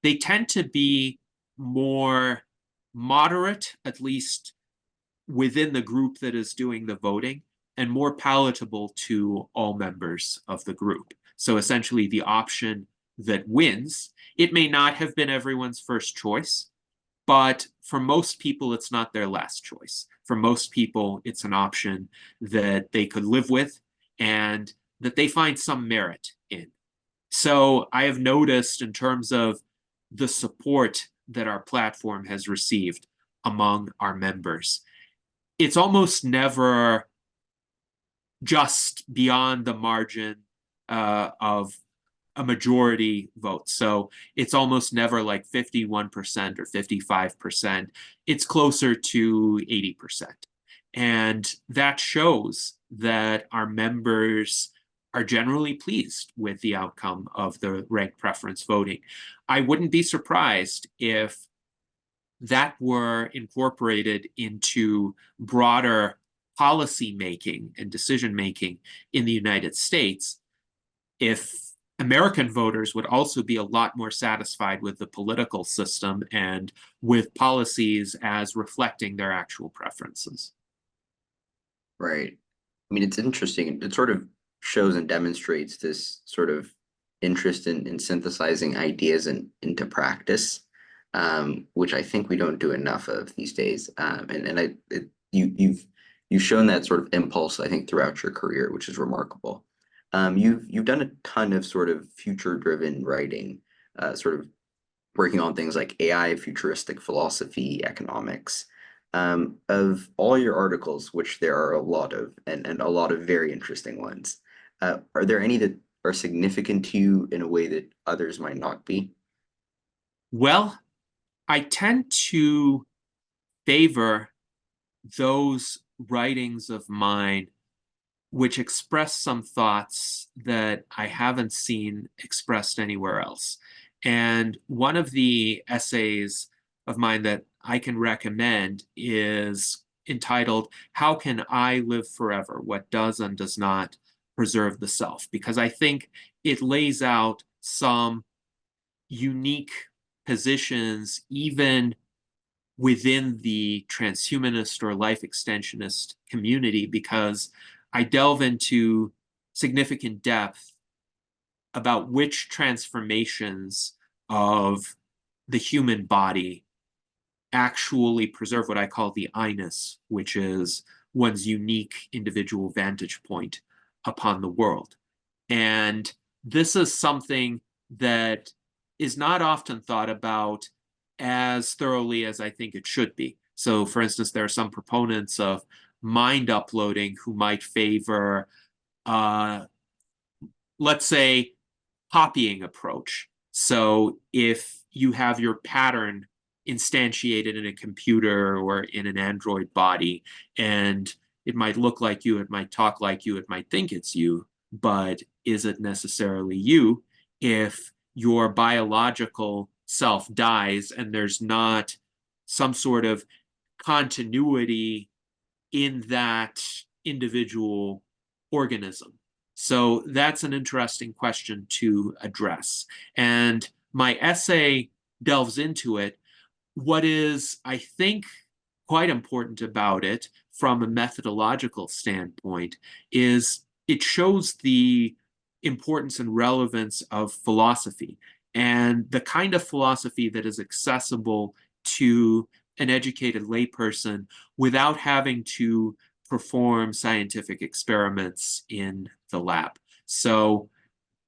they tend to be more moderate, at least within the group that is doing the voting, and more palatable to all members of the group. So essentially the option that wins, it may not have been everyone's first choice, but for most people, it's not their last choice. For most people, it's an option that they could live with and that they find some merit in. So I have noticed, in terms of the support that our platform has received among our members, it's almost never just beyond the margin of a majority vote. So it's almost never like 51% or 55%. It's closer to 80%. And that shows that our members are generally pleased with the outcome of the ranked preference voting. I wouldn't be surprised if that were incorporated into broader policy making and decision making in the United States, if American voters would also be a lot more satisfied with the political system and with policies as reflecting their actual preferences. Right. I mean, it's interesting. It sort of shows and demonstrates this sort of interest in synthesizing ideas into practice, which I think we don't do enough of these days. You've shown that sort of impulse, I think, throughout your career, which is remarkable. You've done a ton of sort of future-driven writing, sort of working on things like AI, futuristic philosophy, economics. Of all your articles, which there are a lot of, and a lot of very interesting ones, are there any that are significant to you in a way that others might not be? Well, I tend to favor those writings of mine which express some thoughts that I haven't seen expressed anywhere else. And one of the essays of mine that I can recommend is entitled, "How Can I Live Forever? What Does and Does Not Preserve the Self?" Because I think it lays out some unique positions, even within the transhumanist or life extensionist community, because I delve into significant depth about which transformations of the human body actually preserve what I call the I-ness, which is one's unique individual vantage point upon the world. And this is something that is not often thought about as thoroughly as I think it should be. So, for instance, there are some proponents of mind uploading who might favor, let's say, copying approach. So if you have your pattern instantiated in a computer or in an Android body, and it might look like you, it might talk like you, it might think it's you, but is it necessarily you if your biological self dies and there's not some sort of continuity in that individual organism. So that's an interesting question to address. And my essay delves into it. What is, I think, quite important about it from a methodological standpoint is it shows the importance and relevance of philosophy and the kind of philosophy that is accessible to an educated layperson without having to perform scientific experiments in the lab. So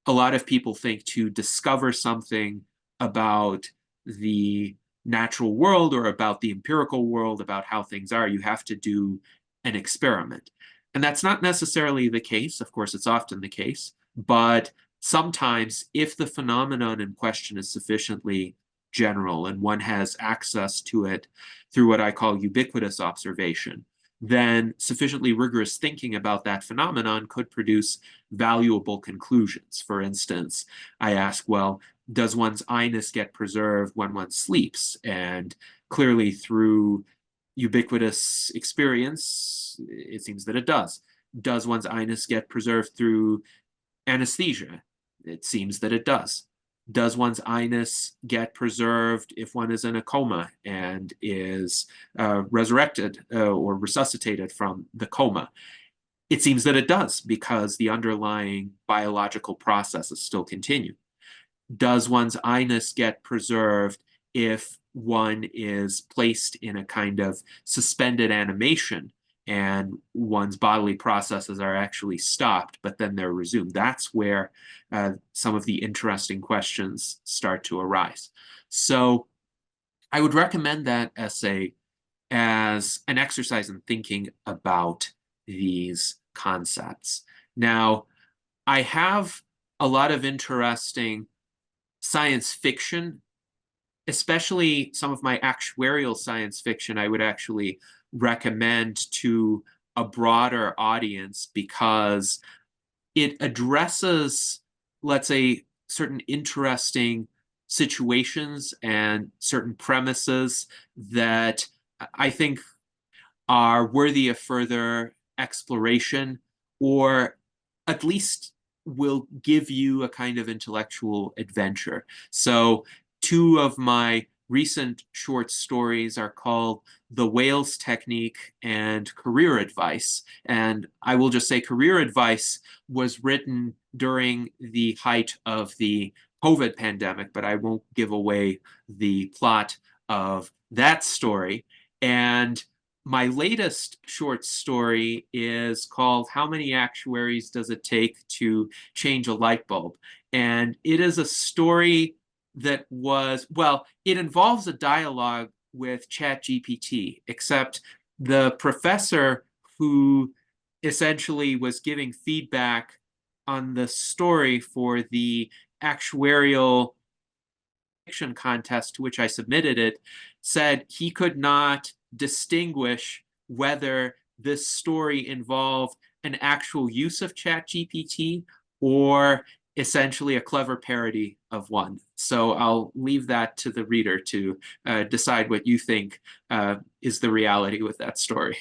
a lot of people think to discover something about the natural world or about the empirical world, about how things are, you have to do an experiment. And that's not necessarily the case. Of course, it's often the case. But sometimes, if the phenomenon in question is sufficiently general and one has access to it through what I call ubiquitous observation, then sufficiently rigorous thinking about that phenomenon could produce valuable conclusions. For instance, I ask, well, does one's I-ness get preserved when one sleeps? And clearly through ubiquitous experience, it seems that it does. Does one's I-ness get preserved through anesthesia? It seems that it does. Does one's I-ness get preserved if one is in a coma and is resurrected or resuscitated from the coma? It seems that it does, because the underlying biological processes still continue. Does one's I-ness get preserved if one is placed in a kind of suspended animation and one's bodily processes are actually stopped, but then they're resumed? That's where some of the interesting questions start to arise. So I would recommend that essay as an exercise in thinking about these concepts. Now, I have a lot of interesting science fiction, especially some of my actuarial science fiction, I would actually recommend to a broader audience because it addresses, let's say, certain interesting situations and certain premises that I think are worthy of further exploration, or at least will give you a kind of intellectual adventure. So two of my recent short stories are called The Whales Technique and Career Advice. And I will just say career advice was written during the height of the COVID pandemic, but I won't give away the plot of that story. And my latest short story is called How Many Actuaries Does It Take to Change a Light Bulb? And it is a story that was, well, it involves a dialogue with ChatGPT, except the professor who essentially was giving feedback on the story for the actuarial fiction contest to which I submitted it said he could not distinguish whether this story involved an actual use of ChatGPT or essentially a clever parody of one. So I'll leave that to the reader to decide what you think is the reality with that story.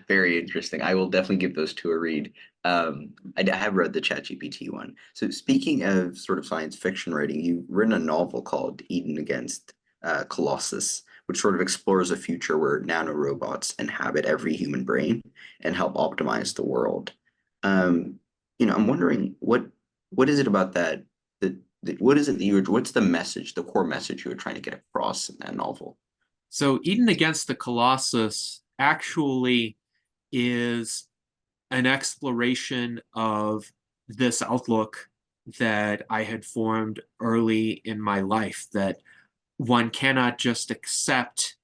Very interesting. I will definitely give those two a read. I have read the ChatGPT one. So speaking of sort of science fiction writing, you've written a novel called Eden Against Colossus, which sort of explores a future where nanorobots inhabit every human brain and help optimize the world. I'm wondering what is it about that what is it that what's the message, the core message you were trying to get across in that novel? So Eden Against the Colossus actually is an exploration of this outlook that I had formed early in my life, that one cannot just accept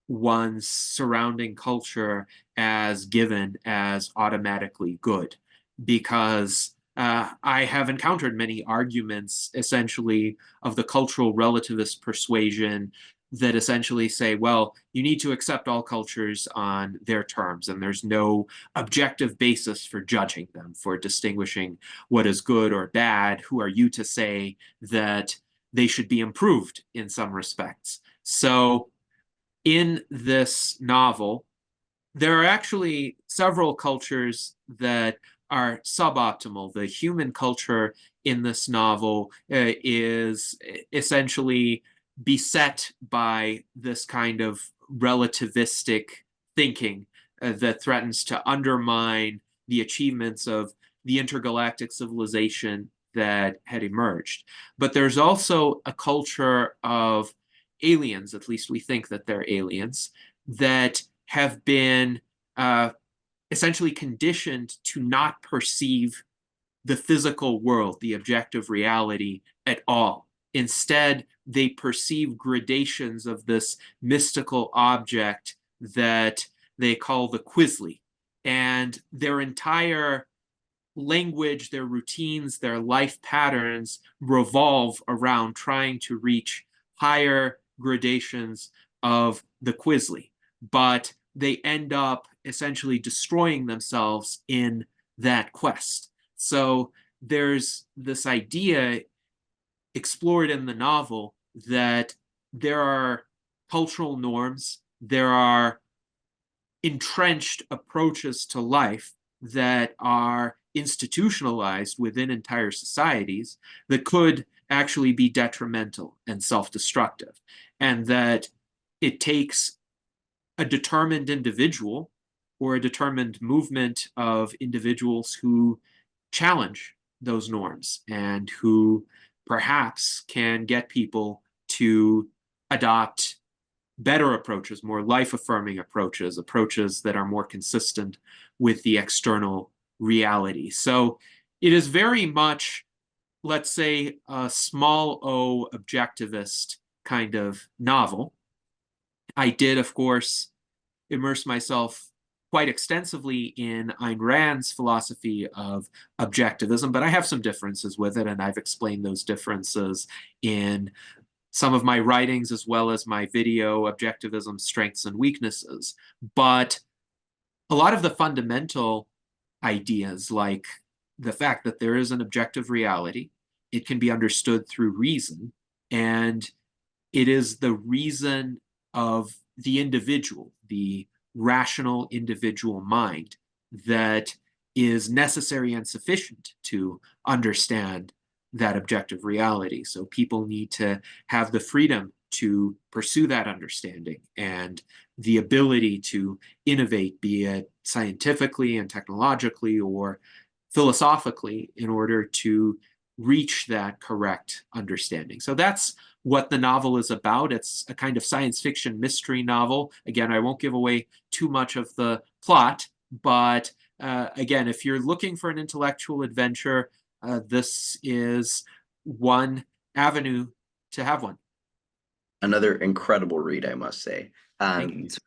one's surrounding culture as given, as automatically good, because I have encountered many arguments essentially of the cultural relativist persuasion that essentially say, well, you need to accept all cultures on their terms, and there's no objective basis for judging them, for distinguishing what is good or bad. Who are you to say that they should be improved in some respects. So in this novel, there are actually several cultures that are suboptimal. The human culture in this novel is essentially beset by this kind of relativistic thinking that threatens to undermine the achievements of the intergalactic civilization that had emerged. But there's also a culture of aliens, at least we think that they're aliens, that have been essentially conditioned to not perceive the physical world, the objective reality at all. Instead, they perceive gradations of this mystical object that they call the Quisly. And their entire language, their routines, their life patterns revolve around trying to reach higher gradations of the Quisly. But they end up essentially destroying themselves in that quest. So there's this idea explored in the novel that there are cultural norms, there are entrenched approaches to life that are institutionalized within entire societies that could actually be detrimental and self-destructive, and that it takes a determined individual or a determined movement of individuals who challenge those norms and who perhaps can get people to adopt better approaches, more life-affirming approaches, approaches that are more consistent with the external reality. So it is very much, let's say, a small o objectivist kind of novel. I did, of course, immerse myself quite extensively in Ayn Rand's philosophy of objectivism, but I have some differences with it, and I've explained those differences in some of my writings as well as my video, Objectivism, Strengths and Weaknesses. But a lot of the fundamental ideas, like the fact that there is an objective reality, it can be understood through reason, and it is the reason of the individual, the rational individual mind, that is necessary and sufficient to understand that objective reality. So people need to have the freedom to pursue that understanding and the ability to innovate, be it scientifically and technologically or philosophically, in order to reach that correct understanding. So that's what the novel is about. It's a kind of science fiction mystery novel. Again, I won't give away too much of the plot, but again, if you're looking for an intellectual adventure, this is one avenue to have one. Another incredible read, I must say. Thank you. So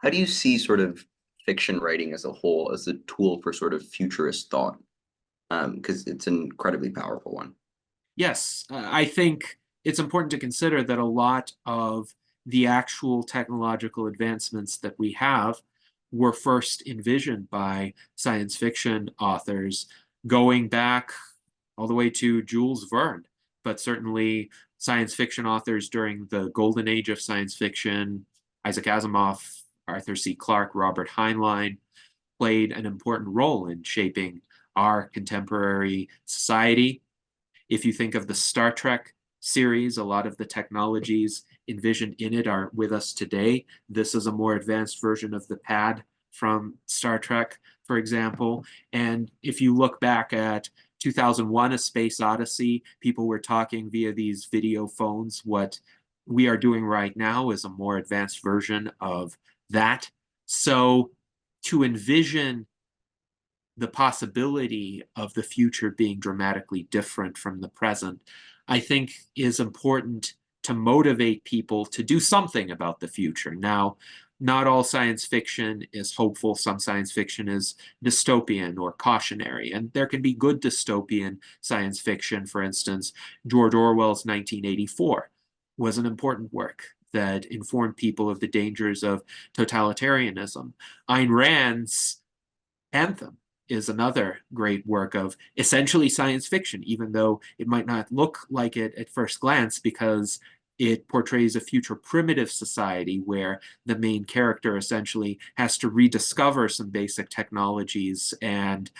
how do you see sort of fiction writing as a whole as a tool for sort of futurist thought? Because it's an incredibly powerful one. Yes, I think it's important to consider that a lot of the actual technological advancements that we have were first envisioned by science fiction authors going back all the way to Jules Verne, but certainly science fiction authors during the golden age of science fiction, Isaac Asimov, Arthur C. Clarke, Robert Heinlein, played an important role in shaping our contemporary society. If you think of the Star Trek series, a lot of the technologies envisioned in it are with us today. This is a more advanced version of the pad from Star Trek, for example. And if you look back at 2001, A Space Odyssey, people were talking via these video phones. What we are doing right now is a more advanced version of that. So to envision the possibility of the future being dramatically different from the present, I think is important to motivate people to do something about the future. Now, not all science fiction is hopeful. Some science fiction is dystopian or cautionary, and there can be good dystopian science fiction. For instance, George Orwell's 1984 was an important work that informed people of the dangers of totalitarianism. Ayn Rand's Anthem is another great work of essentially science fiction, even though it might not look like it at first glance, because it portrays a future primitive society where the main character essentially has to rediscover some basic technologies and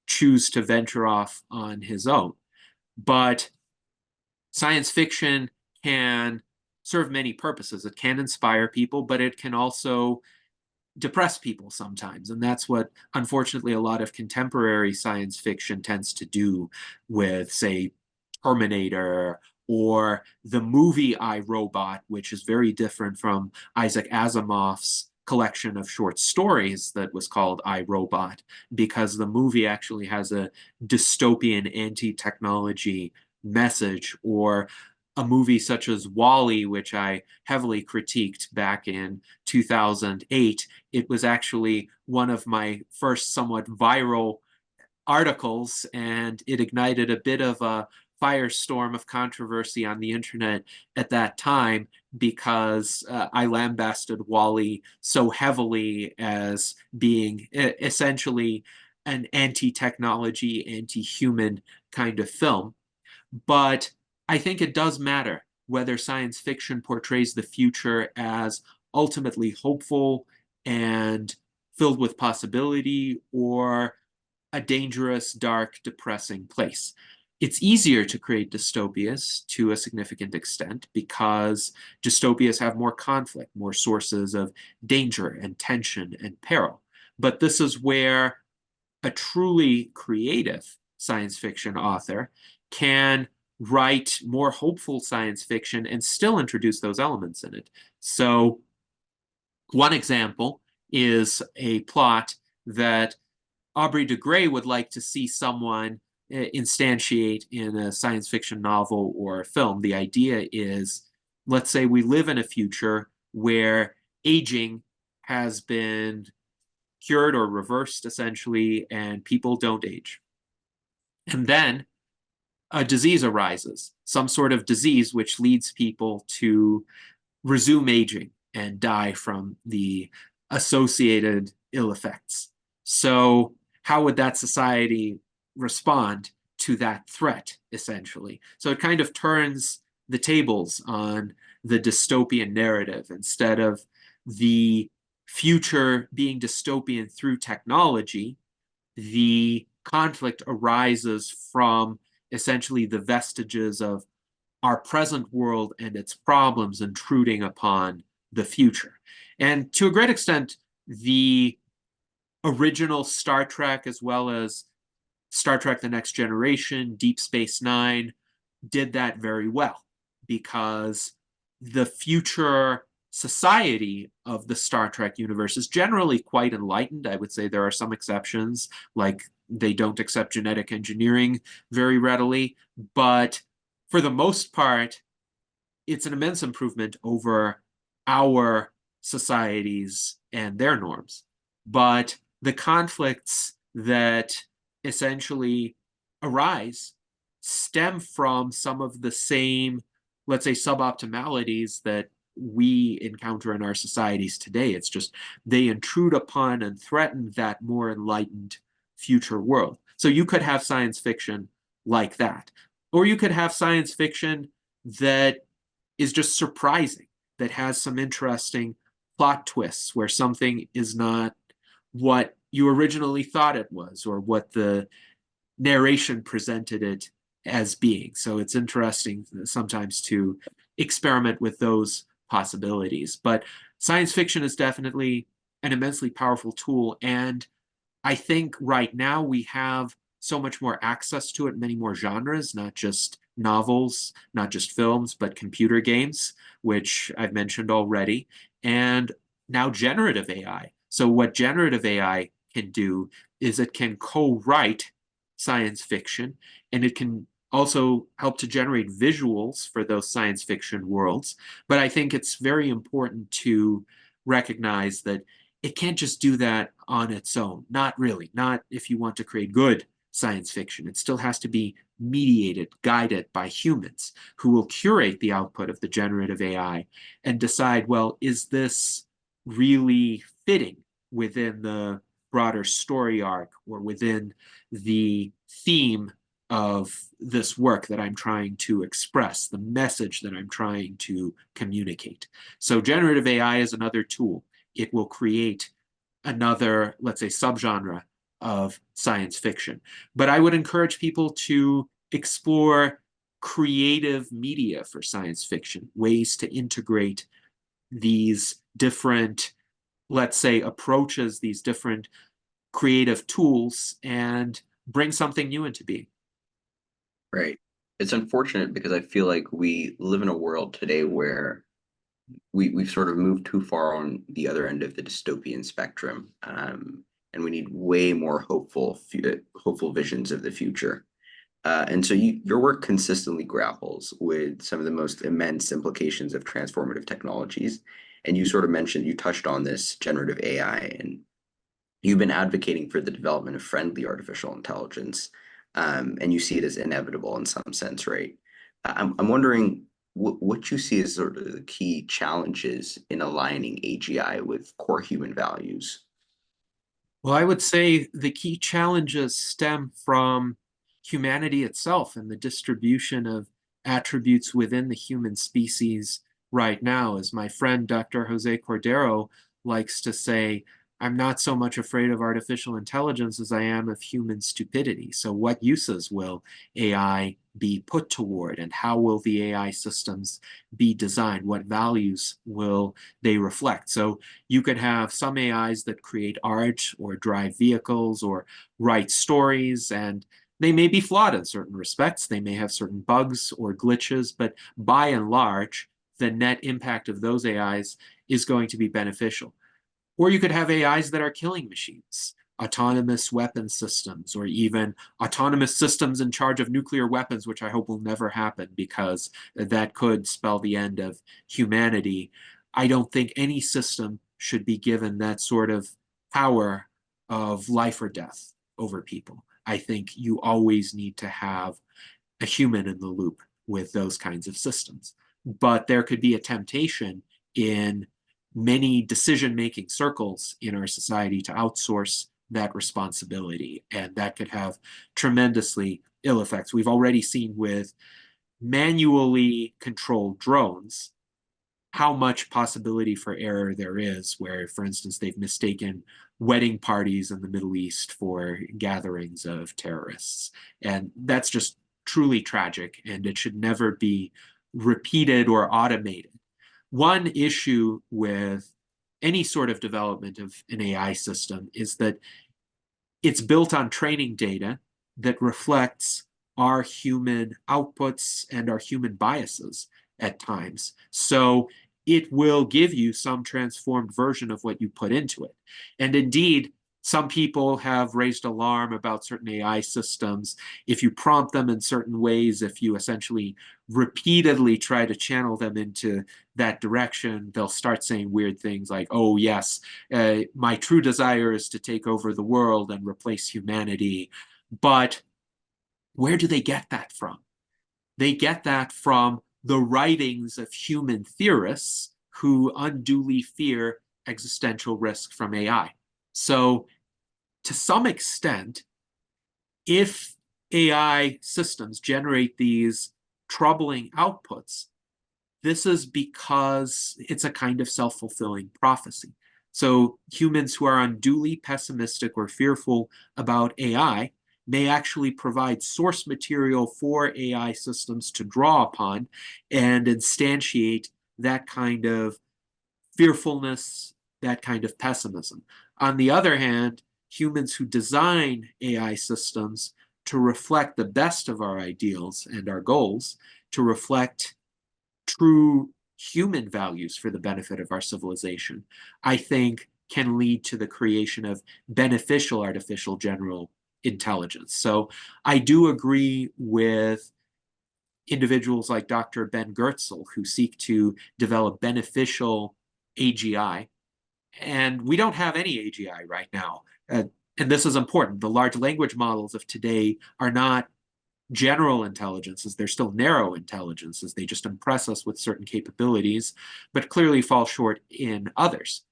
choose to venture off on his own. But science fiction can serve many purposes. It can inspire people, but it can also depress people sometimes. And that's what, unfortunately, a lot of contemporary science fiction tends to do with, say, Terminator or the movie I, Robot, which is very different from Isaac Asimov's collection of short stories that was called I, Robot, because the movie actually has a dystopian anti-technology message, or a movie such as Wall-E, which I heavily critiqued back in 2008. It was actually one of my first somewhat viral articles, and it ignited a bit of a firestorm of controversy on the internet at that time, because I lambasted Wall-E so heavily as being essentially an anti-technology, anti-human kind of film. But I think it does matter whether science fiction portrays the future as ultimately hopeful and filled with possibility, or a dangerous, dark, depressing place. It's easier to create dystopias to a significant extent because dystopias have more conflict, more sources of danger and tension and peril. But this is where a truly creative science fiction author can write more hopeful science fiction and still introduce those elements in it. So one example is a plot that Aubrey de Grey would like to see someone instantiate in a science fiction novel or film. The idea is, let's say we live in a future where aging has been cured or reversed, essentially, and people don't age. And then a disease arises, some sort of disease which leads people to resume aging and die from the associated ill effects. So how would that society respond to that threat, essentially? So it kind of turns the tables on the dystopian narrative. Instead of the future being dystopian through technology, the conflict arises from essentially the vestiges of our present world and its problems intruding upon the future. And to a great extent, the original Star Trek, as well as Star Trek The Next Generation, Deep Space Nine, did that very well, because the future society of the Star Trek universe is generally quite enlightened. I would say there are some exceptions, like they don't accept genetic engineering very readily, but for the most part, it's an immense improvement over our societies and their norms. But the conflicts that essentially arise stem from some of the same, let's say, suboptimalities that we encounter in our societies today. It's just they intrude upon and threaten that more enlightened future world. So you could have science fiction like that, or you could have science fiction that is just surprising, that has some interesting plot twists where something is not what you originally thought it was, or what the narration presented it as being. So it's interesting sometimes to experiment with those possibilities. But science fiction is definitely an immensely powerful tool. And I think right now we have so much more access to it, many more genres, not just novels, not just films, but computer games, which I've mentioned already, and now generative AI. So what generative AI can do is it can co-write science fiction, and it can also help to generate visuals for those science fiction worlds. But I think it's very important to recognize that it can't just do that on its own. Not really. Not if you want to create good science fiction. It still has to be mediated, guided by humans who will curate the output of the generative AI and decide, well, is this really fitting within the broader story arc or within the theme of this work that I'm trying to express, the message that I'm trying to communicate. So generative AI is another tool. It will create another, let's say, subgenre of science fiction. But I would encourage people to explore creative media for science fiction, ways to integrate these different, let's say, approaches, these different creative tools, and bring something new into being. Right. It's unfortunate because I feel like we live in a world today where we've sort of moved too far on the other end of the dystopian spectrum, and we need way more hopeful visions of the future. And so your work consistently grapples with some of the most immense implications of transformative technologies. And you sort of mentioned, you touched on this generative AI, and you've been advocating for the development of friendly artificial intelligence, and you see it as inevitable in some sense, right? I'm wondering what you see as sort of the key challenges in aligning AGI with core human values. Well, I would say the key challenges stem from humanity itself and the distribution of attributes within the human species right now. As my friend Dr. Jose Cordero likes to say, I'm not so much afraid of artificial intelligence as I am of human stupidity. So what uses will AI be put toward, and how will the AI systems be designed? What values will they reflect? So you could have some AIs that create art or drive vehicles or write stories, and they may be flawed in certain respects. They may have certain bugs or glitches, but by and large, the net impact of those AIs is going to be beneficial. Or you could have AIs that are killing machines, autonomous weapon systems, or even autonomous systems in charge of nuclear weapons, which I hope will never happen because that could spell the end of humanity. I don't think any system should be given that sort of power of life or death over people. I think you always need to have a human in the loop with those kinds of systems. But there could be a temptation in many decision-making circles in our society to outsource that responsibility, and that could have tremendously ill effects. We've already seen with manually controlled drones how much possibility for error there is, where, for instance, they've mistaken wedding parties in the Middle East for gatherings of terrorists. And that's just truly tragic, and it should never be repeated or automated. One issue with any sort of development of an AI system is that it's built on training data that reflects our human outputs and our human biases at times. So it will give you some transformed version of what you put into it. And indeed, some people have raised alarm about certain AI systems. If you prompt them in certain ways, if you essentially repeatedly try to channel them into that direction, they'll start saying weird things like, oh, yes, my true desire is to take over the world and replace humanity. But where do they get that from? They get that from the writings of human theorists who unduly fear existential risk from AI. So to some extent, if AI systems generate these troubling outputs, this is because it's a kind of self-fulfilling prophecy. So humans who are unduly pessimistic or fearful about AI may actually provide source material for AI systems to draw upon and instantiate that kind of fearfulness, that kind of pessimism. On the other hand, humans who design AI systems to reflect the best of our ideals and our goals, to reflect true human values for the benefit of our civilization, I think can lead to the creation of beneficial artificial general intelligence. So I do agree with individuals like Dr. Ben Goertzel who seek to develop beneficial AGI. And we don't have any AGI right now. And this is important. The large language models of today are not general intelligences. They're still narrow intelligences. They just impress us with certain capabilities, but clearly fall short in others.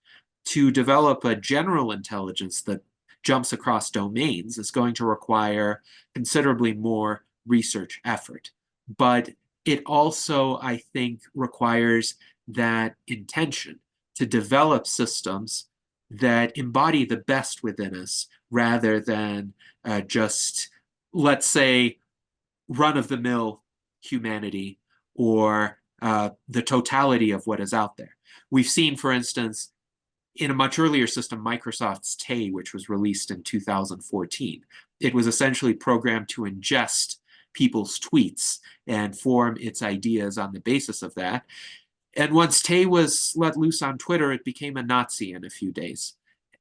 To develop a general intelligence that jumps across domains is going to require considerably more research effort. But it also, I think, requires that intention to develop systems that embody the best within us rather than just, let's say, run-of-the-mill humanity or the totality of what is out there. We've seen, for instance, in a much earlier system, Microsoft's Tay, which was released in 2014, it was essentially programmed to ingest people's tweets and form its ideas on the basis of that. And once Tay was let loose on Twitter, it became a Nazi in a few days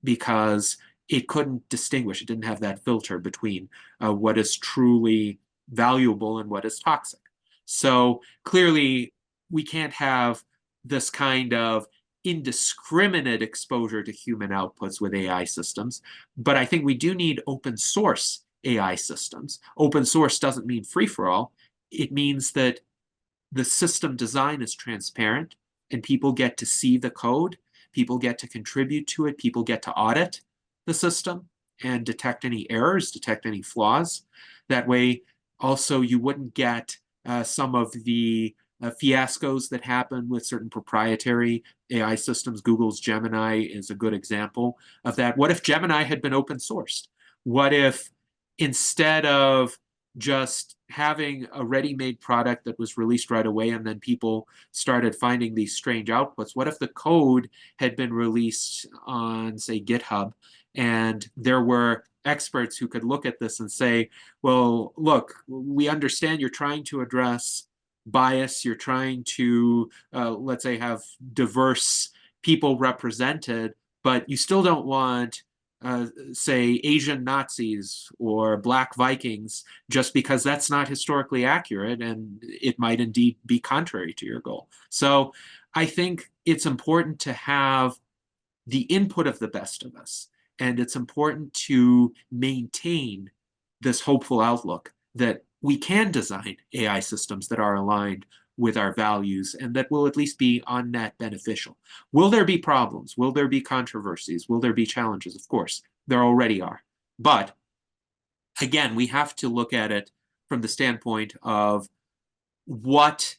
because it couldn't distinguish. It didn't have that filter between what is truly valuable and what is toxic. So clearly, we can't have this kind of indiscriminate exposure to human outputs with AI systems, but I think we do need open source AI systems. Open source doesn't mean free for all. It means that the system design is transparent and people get to see the code, people get to contribute to it, people get to audit the system and detect any errors, detect any flaws. That way, also, you wouldn't get some of the fiascos that happen with certain proprietary AI systems. Google's Gemini is a good example of that. What if Gemini had been open sourced? What if instead of just having a ready-made product that was released right away and then people started finding these strange outputs, what if the code had been released on, say, GitHub, and there were experts who could look at this and say, well, look, we understand you're trying to address bias, you're trying to, let's say, have diverse people represented, but you still don't want, say, Asian Nazis or Black Vikings, just because that's not historically accurate and it might indeed be contrary to your goal. So I think it's important to have the input of the best of us. And it's important to maintain this hopeful outlook that we can design AI systems that are aligned with our values and that will at least be on net beneficial. Will there be problems? Will there be controversies? Will there be challenges? Of course, there already are. But again, we have to look at it from the standpoint of what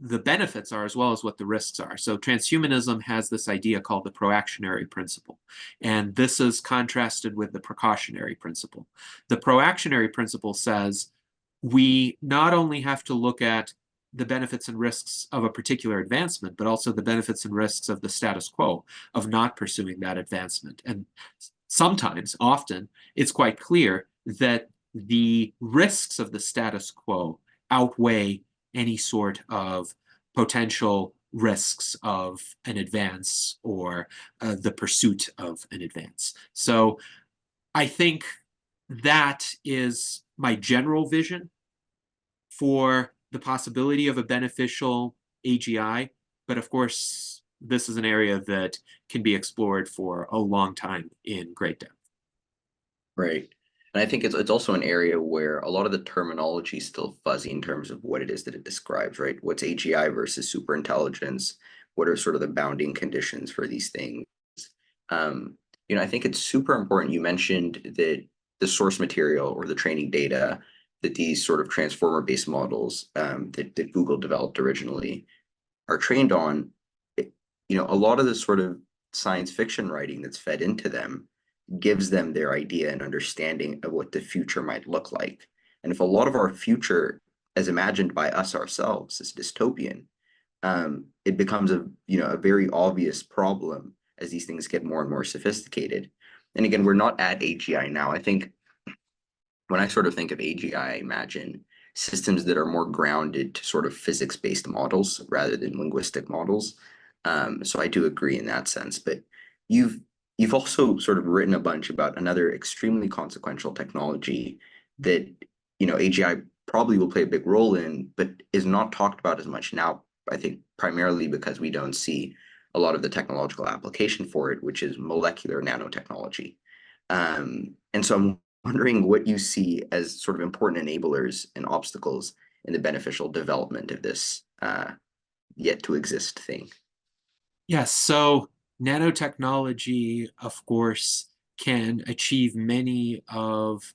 the benefits are as well as what the risks are. So transhumanism has this idea called the proactionary principle. And this is contrasted with the precautionary principle. The proactionary principle says we not only have to look at the benefits and risks of a particular advancement, but also the benefits and risks of the status quo, of not pursuing that advancement. And sometimes, often, it's quite clear that the risks of the status quo outweigh any sort of potential risks of an advance or the pursuit of an advance. So I think that is my general vision for the possibility of a beneficial AGI. But of course, this is an area that can be explored for a long time in great depth. Right. And I think it's also an area where a lot of the terminology is still fuzzy in terms of what it is that it describes, right? What's AGI versus superintelligence? What are sort of the bounding conditions for these things? I think it's super important. You mentioned that the source material or the training data that these sort of transformer-based models that Google developed originally are trained on. A lot of the sort of science fiction writing that's fed into them gives them their idea and understanding of what the future might look like. And if a lot of our future, as imagined by us ourselves, is dystopian, it becomes a very obvious problem as these things get more and more sophisticated. And again, we're not at AGI now. I think when I sort of think of AGI, I imagine systems that are more grounded to sort of physics-based models rather than linguistic models. So I do agree in that sense. But you've also sort of written a bunch about another extremely consequential technology that AGI probably will play a big role in, but is not talked about as much now. I think primarily because we don't see a lot of the technological application for it, which is molecular nanotechnology. And so I'm wondering what you see as sort of important enablers and obstacles in the beneficial development of this yet to exist thing. Yes, so nanotechnology, of course, can achieve many of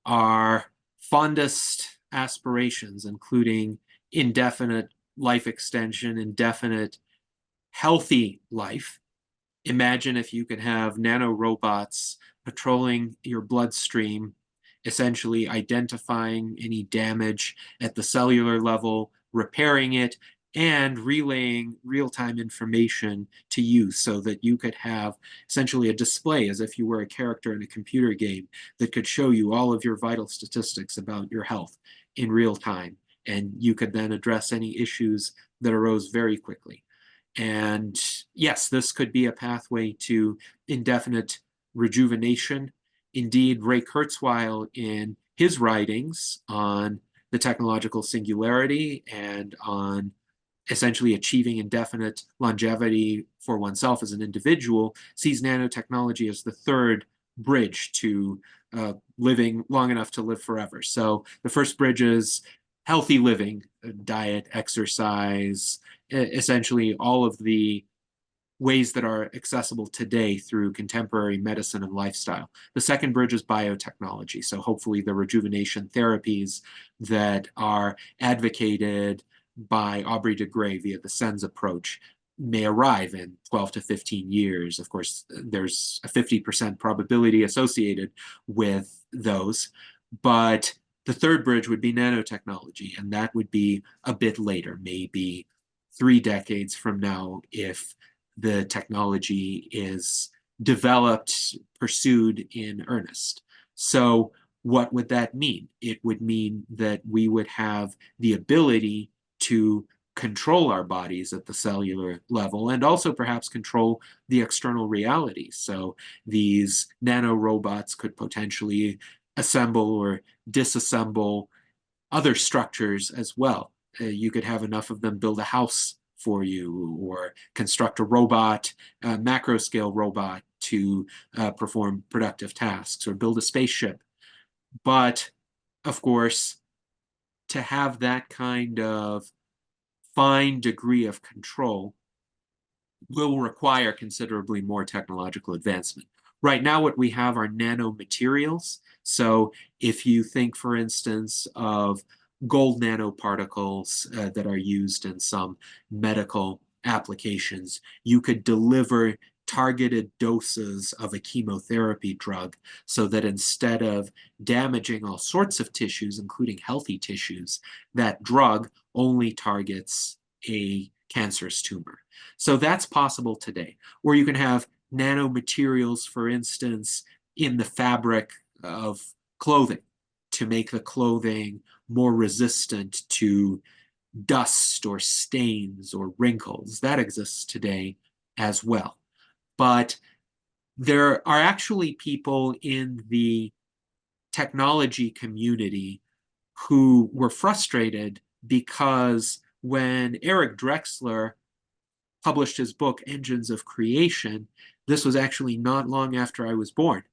our fondest aspirations, including indefinite life extension, indefinite healthy life. Imagine if you could have nanorobots patrolling your bloodstream, essentially identifying any damage at the cellular level, repairing it, and relaying real-time information to you so that you could have essentially a display as if you were a character in a computer game that could show you all of your vital statistics about your health in real time. And you could then address any issues that arose very quickly. And yes, this could be a pathway to indefinite rejuvenation. Indeed, Ray Kurzweil, in his writings on the technological singularity and on essentially achieving indefinite longevity for oneself as an individual, sees nanotechnology as the third bridge to living long enough to live forever. So the first bridge is healthy living, diet, exercise, essentially all of the ways that are accessible today through contemporary medicine and lifestyle. The second bridge is biotechnology. So hopefully the rejuvenation therapies that are advocated by Aubrey de Grey via the SENS approach may arrive in 12 to 15 years. Of course, there's a 50% probability associated with those, but the third bridge would be nanotechnology, and that would be a bit later, maybe 3 decades from now, if the technology is developed, pursued in earnest. So what would that mean? It would mean that we would have the ability to control our bodies at the cellular level and also perhaps control the external reality. So these nanorobots could potentially assemble or disassemble other structures as well. You could have enough of them build a house for you or construct a robot, a macro scale robot to perform productive tasks or build a spaceship. But of course, to have that kind of fine degree of control will require considerably more technological advancement. Right now, what we have are nanomaterials. So if you think, for instance, of gold nanoparticles that are used in some medical applications, you could deliver targeted doses of a chemotherapy drug so that instead of damaging all sorts of tissues, including healthy tissues, that drug only targets a cancerous tumor. So that's possible today. Or you can have nanomaterials, for instance, in the fabric of clothing to make the clothing more resistant to dust or stains or wrinkles. That exists today as well. But there are actually people in the technology community who were frustrated because when Eric Drexler published his book, Engines of Creation, this was actually not long after I was born.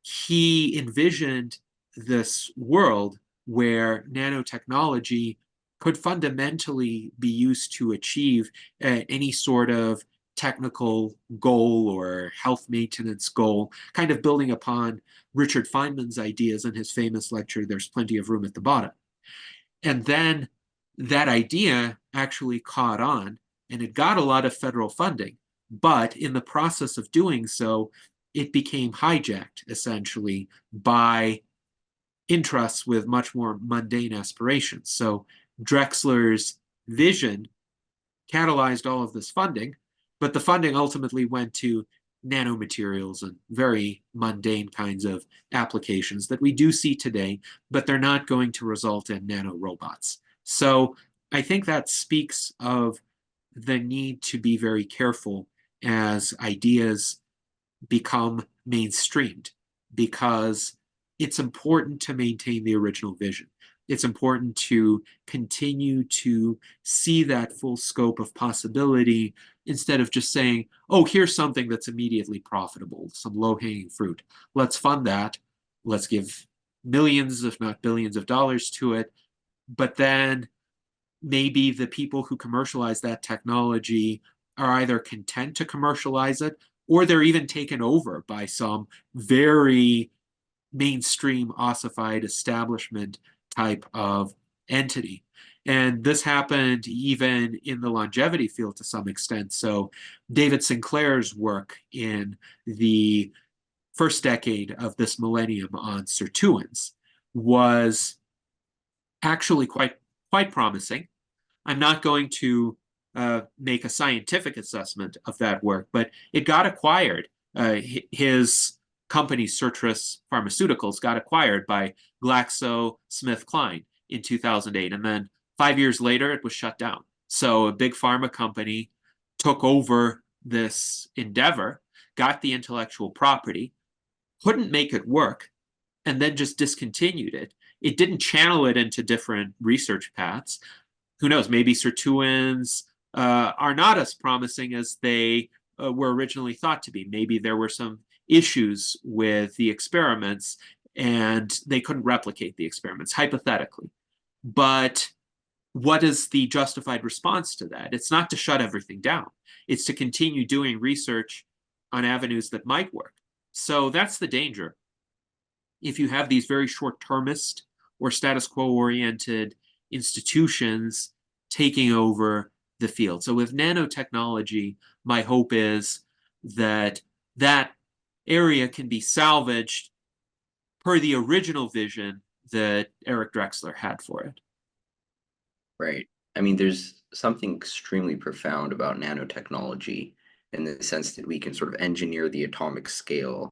He envisioned this world where nanotechnology could fundamentally be used to achieve any sort of technical goal or health maintenance goal, kind of building upon Richard Feynman's ideas in his famous lecture, There's Plenty of Room at the Bottom. And then that idea actually caught on, and it got a lot of federal funding. But in the process of doing so, it became hijacked essentially by interests with much more mundane aspirations. So Drexler's vision catalyzed all of this funding, but the funding ultimately went to nanomaterials and very mundane kinds of applications that we do see today, but they're not going to result in nanorobots. So I think that speaks of the need to be very careful as ideas become mainstreamed, because it's important to maintain the original vision. It's important to continue to see that full scope of possibility instead of just saying, oh, here's something that's immediately profitable, some low-hanging fruit. Let's fund that. Let's give millions, if not billions of dollars to it. But then maybe the people who commercialize that technology are either content to commercialize it or they're even taken over by some very mainstream ossified establishment type of entity. And this happened even in the longevity field to some extent. So David Sinclair's work in the first decade of this millennium on sirtuins was actually quite promising. I'm not going to make a scientific assessment of that work, but it got acquired. His company, Sirtuins Pharmaceuticals, got acquired by GlaxoSmithKline in 2008. And then 5 years later, it was shut down. So a big pharma company took over this endeavor, got the intellectual property, couldn't make it work, and then just discontinued it. It didn't channel it into different research paths. Who knows? Maybe sirtuins are not as promising as they were originally thought to be. Maybe there were some issues with the experiments and they couldn't replicate the experiments, hypothetically. But what is the justified response to that? It's not to shut everything down. It's to continue doing research on avenues that might work. So that's the danger. If you have these very short-termist or status quo-oriented institutions taking over the field. So with nanotechnology, my hope is that that area can be salvaged per the original vision that Eric Drexler had for it. Right. I mean, there's something extremely profound about nanotechnology in the sense that we can sort of engineer the atomic scale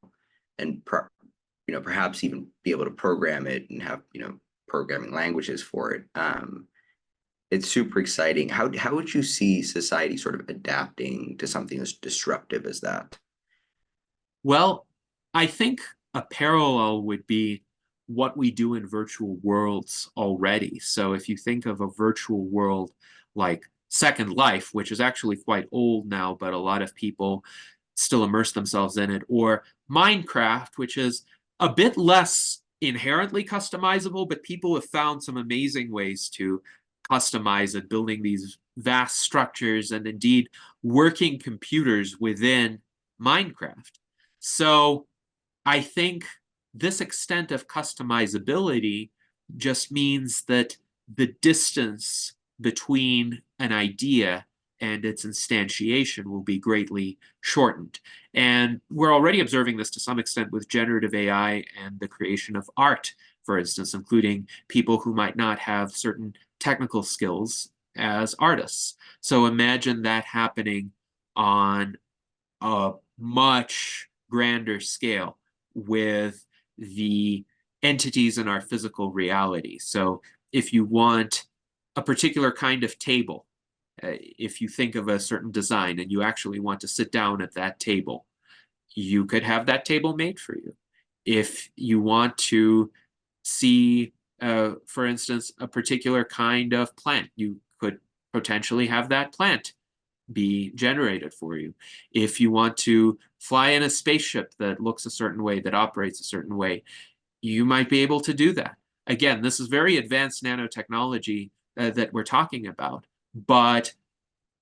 and perhaps even be able to program it and have programming languages for it. It's super exciting. How would you see society sort of adapting to something as disruptive as that? Well, I think a parallel would be what we do in virtual worlds already. So if you think of a virtual world like Second Life, which is actually quite old now, but a lot of people still immerse themselves in it, or Minecraft, which is a bit less inherently customizable, but people have found some amazing ways to customize it, building these vast structures and indeed working computers within Minecraft. So I think this extent of customizability just means that the distance between an idea and its instantiation will be greatly shortened. And we're already observing this to some extent with generative AI and the creation of art, for instance, including people who might not have certain technical skills as artists. So imagine that happening on a much grander scale with the entities in our physical reality. So if you want a particular kind of table, if you think of a certain design and you actually want to sit down at that table, you could have that table made for you. If you want to see, for instance, a particular kind of plant, you could potentially have that plant be generated for you. If you want to fly in a spaceship that looks a certain way, that operates a certain way, you might be able to do that. Again, this is very advanced nanotechnology that we're talking about, but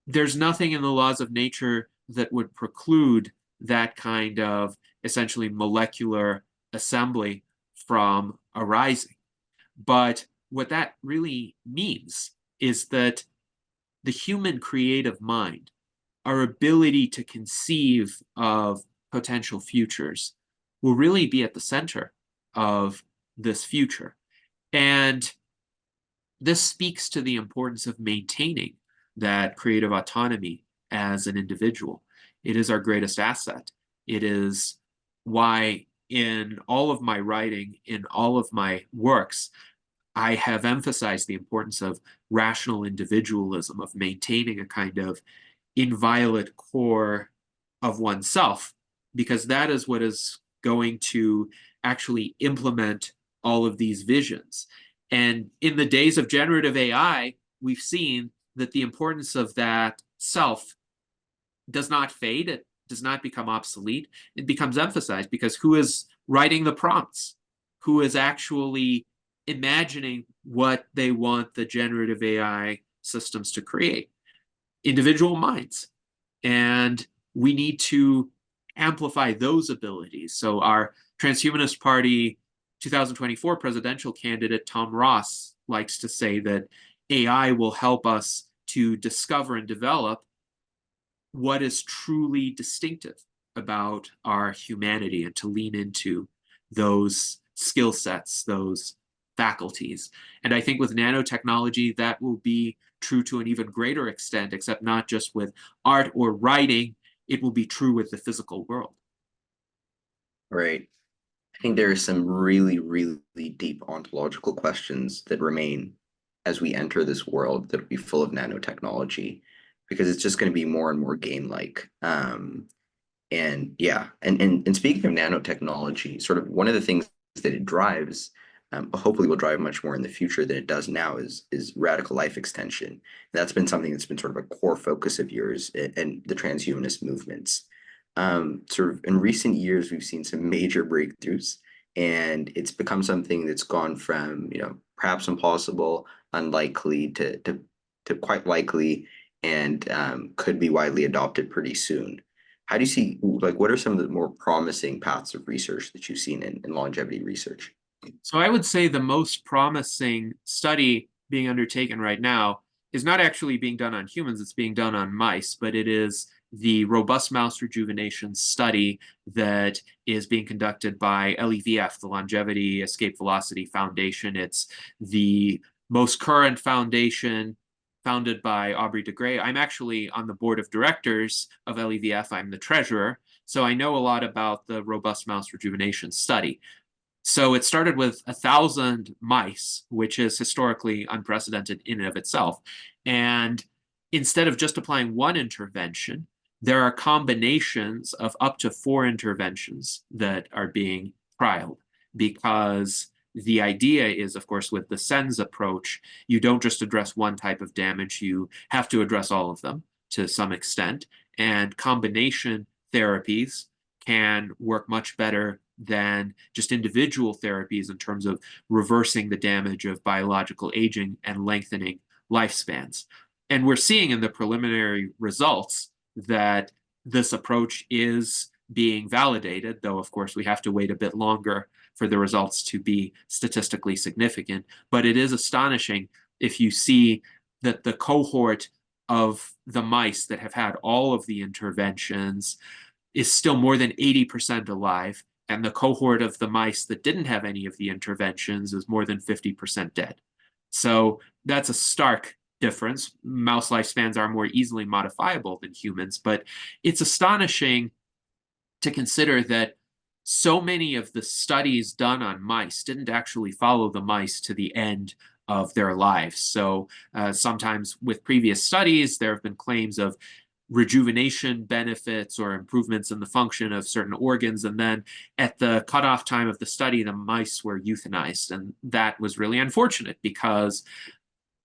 there's nothing in the laws of nature that would preclude that kind of essentially molecular assembly from arising. But what that really means is that the human creative mind, our ability to conceive of potential futures, will really be at the center of this future. And this speaks to the importance of maintaining that creative autonomy as an individual. It is our greatest asset. It is why in all of my writing, in all of my works, I have emphasized the importance of rational individualism, of maintaining a kind of inviolate core of oneself, because that is what is going to actually implement all of these visions. And in the days of generative AI, we've seen that the importance of that self does not fade. It does not become obsolete. It becomes emphasized because who is writing the prompts? Who is actually imagining what they want the generative AI systems to create? Individual minds. And we need to amplify those abilities. So our Transhumanist Party 2024 presidential candidate, Tom Ross, likes to say that AI will help us to discover and develop what is truly distinctive about our humanity and to lean into those skill sets, those faculties. And I think with nanotechnology, that will be true to an even greater extent, except not just with art or writing, it will be true with the physical world. Right. I think there are some really, really deep ontological questions that remain as we enter this world that will be full of nanotechnology, because it's just going to be more and more game-like. And yeah, and speaking of nanotechnology, sort of one of the things that it drives, hopefully will drive much more in the future than it does now, is radical life extension. And that's been something that's been sort of a core focus of yours and the transhumanist movements. Sort of in recent years, we've seen some major breakthroughs, and it's become something that's gone from, perhaps impossible, unlikely to quite likely, and could be widely adopted pretty soon. How do you see, like, what are some of the more promising paths of research that you've seen in longevity research? So I would say the most promising study being undertaken right now is not actually being done on humans, it's being done on mice, but it is the robust mouse rejuvenation study that is being conducted by LEVF, the Longevity Escape Velocity Foundation. It's the most current foundation founded by Aubrey de Grey. I'm actually on the board of directors of LEVF. I'm the treasurer, so I know a lot about the robust mouse rejuvenation study. So it started with 1,000 mice, which is historically unprecedented in and of itself. And instead of just applying one intervention, there are combinations of up to 4 interventions that are being trialed, because the idea is, of course, with the SENS approach, you don't just address one type of damage, you have to address all of them to some extent. And combination therapies can work much better than just individual therapies in terms of reversing the damage of biological aging and lengthening lifespans. And we're seeing in the preliminary results that this approach is being validated, though, of course, we have to wait a bit longer for the results to be statistically significant. But it is astonishing if you see that the cohort of the mice that have had all of the interventions is still more than 80% alive, and the cohort of the mice that didn't have any of the interventions is more than 50% dead. So that's a stark difference. Mouse lifespans are more easily modifiable than humans, but it's astonishing to consider that so many of the studies done on mice didn't actually follow the mice to the end of their lives. So sometimes with previous studies, there have been claims of rejuvenation benefits or improvements in the function of certain organs. And then at the cutoff time of the study, the mice were euthanized. And that was really unfortunate, because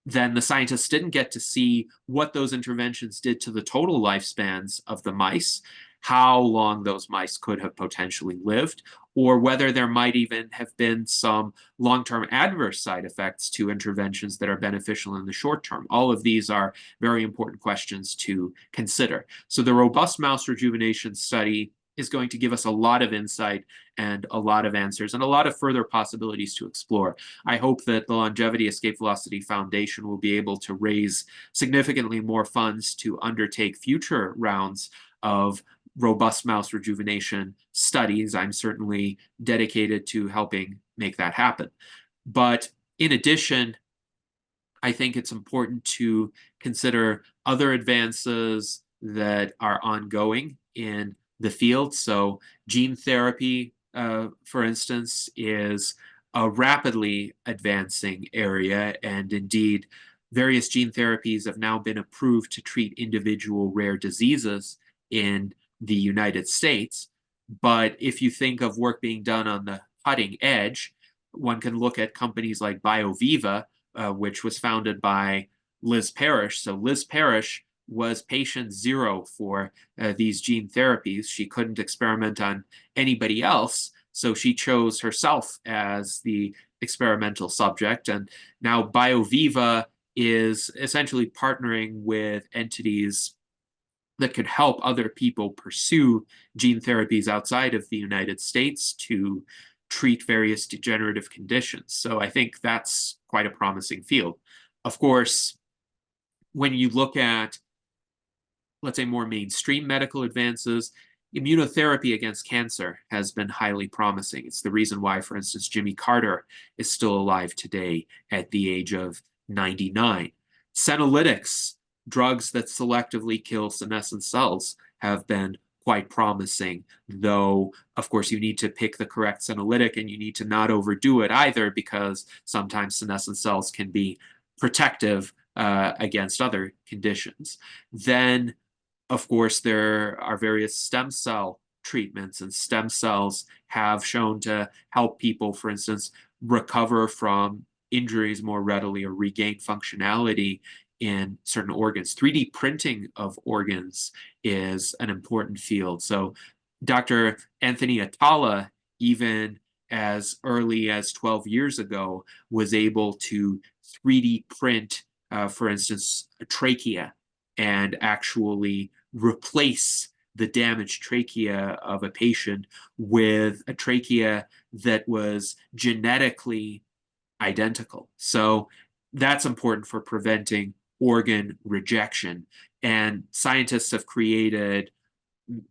then the scientists didn't get to see what those interventions did to the total lifespans of the mice, how long those mice could have potentially lived, or whether there might even have been some long-term adverse side effects to interventions that are beneficial in the short term. All of these are very important questions to consider. So the robust mouse rejuvenation study is going to give us a lot of insight and a lot of answers and a lot of further possibilities to explore. I hope that the Longevity Escape Velocity Foundation will be able to raise significantly more funds to undertake future rounds of robust mouse rejuvenation studies. I'm certainly dedicated to helping make that happen. But in addition, I think it's important to consider other advances that are ongoing in the field. So gene therapy, for instance, is a rapidly advancing area, and indeed, various gene therapies have now been approved to treat individual rare diseases in the United States. But if you think of work being done on the cutting edge, one can look at companies like BioViva, which was founded by Liz Parrish. So Liz Parrish was patient zero for these gene therapies. She couldn't experiment on anybody else, so she chose herself as the experimental subject. And now BioViva is essentially partnering with entities that could help other people pursue gene therapies outside of the United States to treat various degenerative conditions. So I think that's quite a promising field. Of course, when you look at, let's say, more mainstream medical advances, immunotherapy against cancer has been highly promising. It's the reason why, for instance, Jimmy Carter is still alive today at the age of 99. Senolytics, drugs that selectively kill senescent cells, have been quite promising, though, of course, you need to pick the correct senolytic and you need to not overdo it either, because sometimes senescent cells can be protective against other conditions. Then, of course, there are various stem cell treatments, and stem cells have shown to help people, for instance, recover from injuries more readily or regain functionality in certain organs. 3D printing of organs is an important field. So Dr. Anthony Atala, even as early as 12 years ago, was able to 3D print, for instance, a trachea, and actually replace the damaged trachea of a patient with a trachea that was genetically identical. So that's important for preventing organ rejection. And scientists have created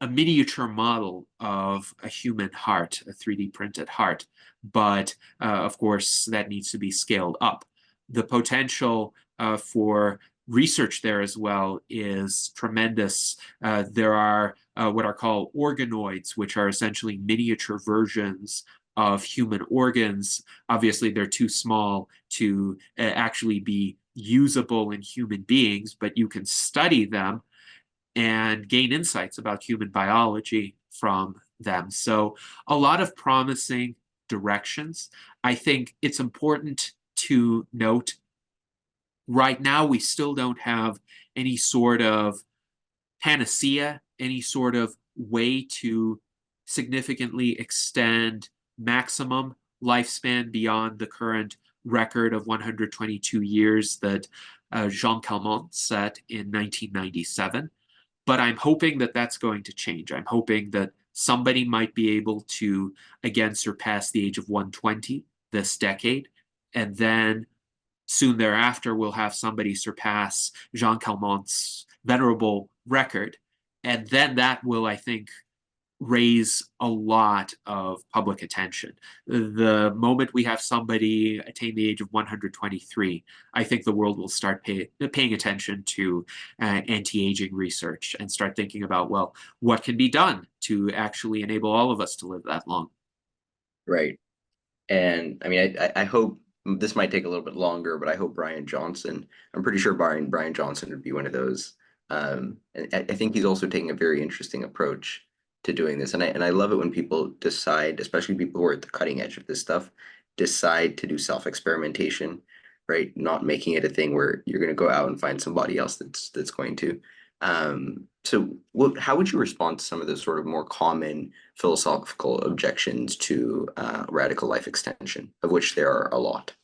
a miniature model of a human heart, a 3D printed heart. But of course, that needs to be scaled up. The potential for research there as well is tremendous. There are what are called organoids, which are essentially miniature versions of human organs. Obviously, they're too small to actually be usable in human beings, but you can study them and gain insights about human biology from them. So a lot of promising directions. I think it's important to note right now we still don't have any sort of panacea, any sort of way to significantly extend maximum lifespan beyond the current record of 122 years that Jean Calment set in 1997. But I'm hoping that that's going to change. I'm hoping that somebody might be able to, again, surpass the age of 120 this decade. And then soon thereafter, we'll have somebody surpass Jean Calment's venerable record. And then that will, I think, raise a lot of public attention. The moment we have somebody attain the age of 123, I think the world will start paying attention to anti-aging research and start thinking about, well, what can be done to actually enable all of us to live that long? Right. And I mean, I hope this might take a little bit longer, but I hope Brian Johnson, I'm pretty sure Brian Johnson would be one of those. And I think he's also taking a very interesting approach to doing this. And I love it when people decide, especially people who are at the cutting edge of this stuff, decide to do self-experimentation, right? Not making it a thing where you're going to go out and find somebody else that's going to. So how would you respond to some of the sort of more common philosophical objections to radical life extension, of which there are a lot?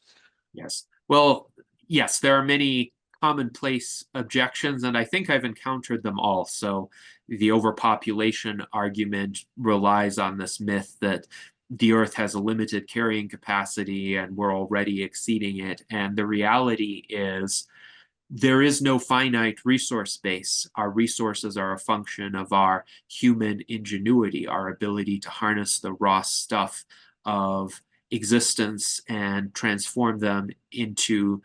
Yes. Well, yes, there are many commonplace objections, and I think I've encountered them all. So the overpopulation argument relies on this myth that the Earth has a limited carrying capacity and we're already exceeding it. And the reality is there is no finite resource base. Our resources are a function of our human ingenuity, our ability to harness the raw stuff of existence and transform them into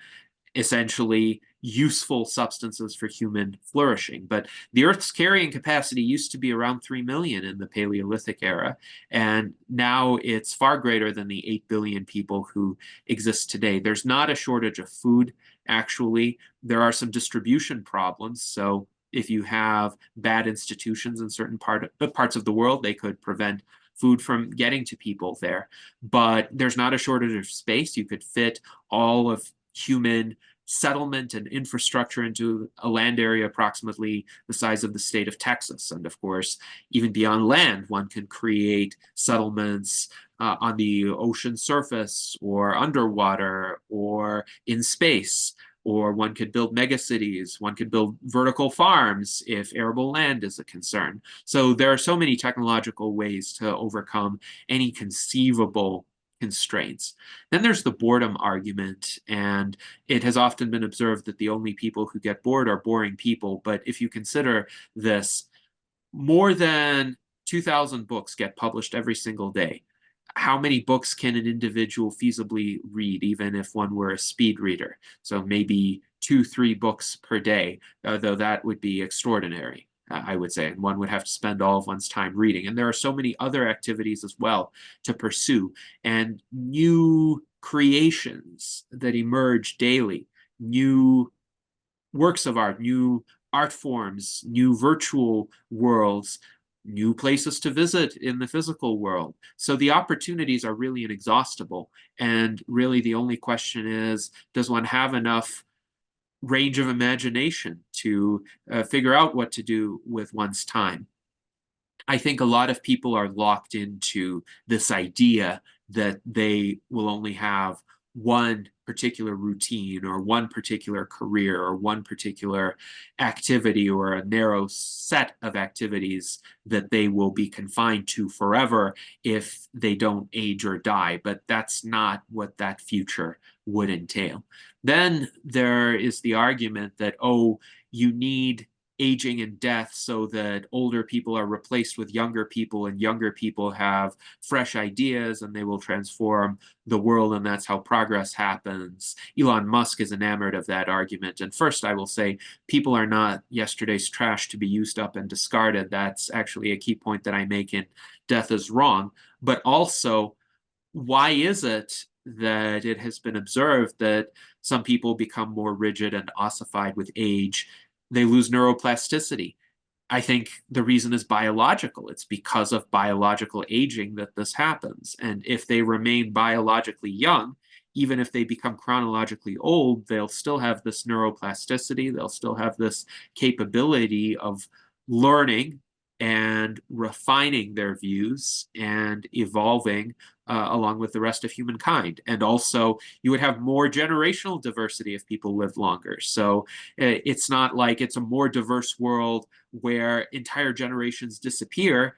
essentially useful substances for human flourishing. But the Earth's carrying capacity used to be around 3 million in the Paleolithic era, and now it's far greater than the 8 billion people who exist today. There's not a shortage of food, actually. There are some distribution problems. So if you have bad institutions in certain parts of the world, they could prevent food from getting to people there. But there's not a shortage of space. You could fit all of human settlement and infrastructure into a land area approximately the size of the state of Texas. And of course, even beyond land, one can create settlements on the ocean surface or underwater or in space. or one could build megacities, one could build vertical farms if arable land is a concern. So there are so many technological ways to overcome any conceivable constraints. Then there's the boredom argument, and it has often been observed that the only people who get bored are boring people. But if you consider this, more than 2,000 books get published every single day. How many books can an individual feasibly read, even if one were a speed reader? So maybe 2, 3 books per day, though that would be extraordinary, I would say. And one would have to spend all of one's time reading. And there are so many other activities as well to pursue, and new creations that emerge daily, new works of art, new art forms, new virtual worlds, new places to visit in the physical world. So the opportunities are really inexhaustible. And really the only question is, does one have enough range of imagination to figure out what to do with one's time? I think a lot of people are locked into this idea that they will only have one particular routine or one particular career or one particular activity or a narrow set of activities that they will be confined to forever if they don't age or die. But that's not what that future would entail. Then there is the argument that, oh, you need aging and death so that older people are replaced with younger people, and younger people have fresh ideas and they will transform the world, and that's how progress happens. Elon Musk is enamored of that argument. And first, I will say, people are not yesterday's trash to be used up and discarded. That's actually a key point that I make in Death is Wrong. But also, why is it that it has been observed that some people become more rigid and ossified with age? They lose neuroplasticity. I think the reason is biological. It's because of biological aging that this happens. And if they remain biologically young, even if they become chronologically old, they'll still have this neuroplasticity. They'll still have this capability of learning and refining their views and evolving along with the rest of humankind. And also, you would have more generational diversity if people lived longer. So it's not like it's a more diverse world where entire generations disappear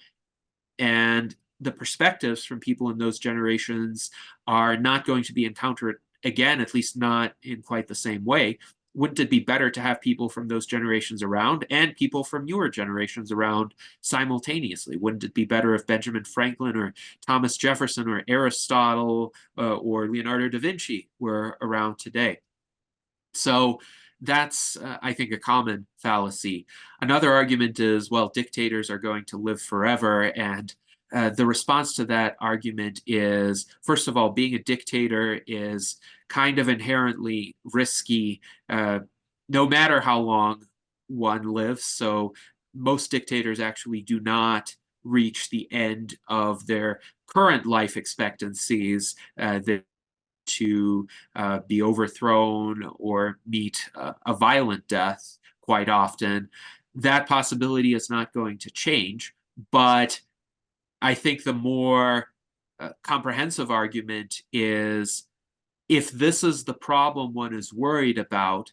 and the perspectives from people in those generations are not going to be encountered again, at least not in quite the same way. Wouldn't it be better to have people from those generations around and people from newer generations around simultaneously? Wouldn't it be better if Benjamin Franklin or Thomas Jefferson or Aristotle or Leonardo da Vinci were around today? So that's, I think, a common fallacy. Another argument is, well, dictators are going to live forever. And the response to that argument is, first of all, being a dictator is kind of inherently risky, no matter how long one lives. So most dictators actually do not reach the end of their current life expectancies. To be overthrown or meet a violent death quite often. That possibility is not going to change. But I think the more comprehensive argument is, if this is the problem one is worried about,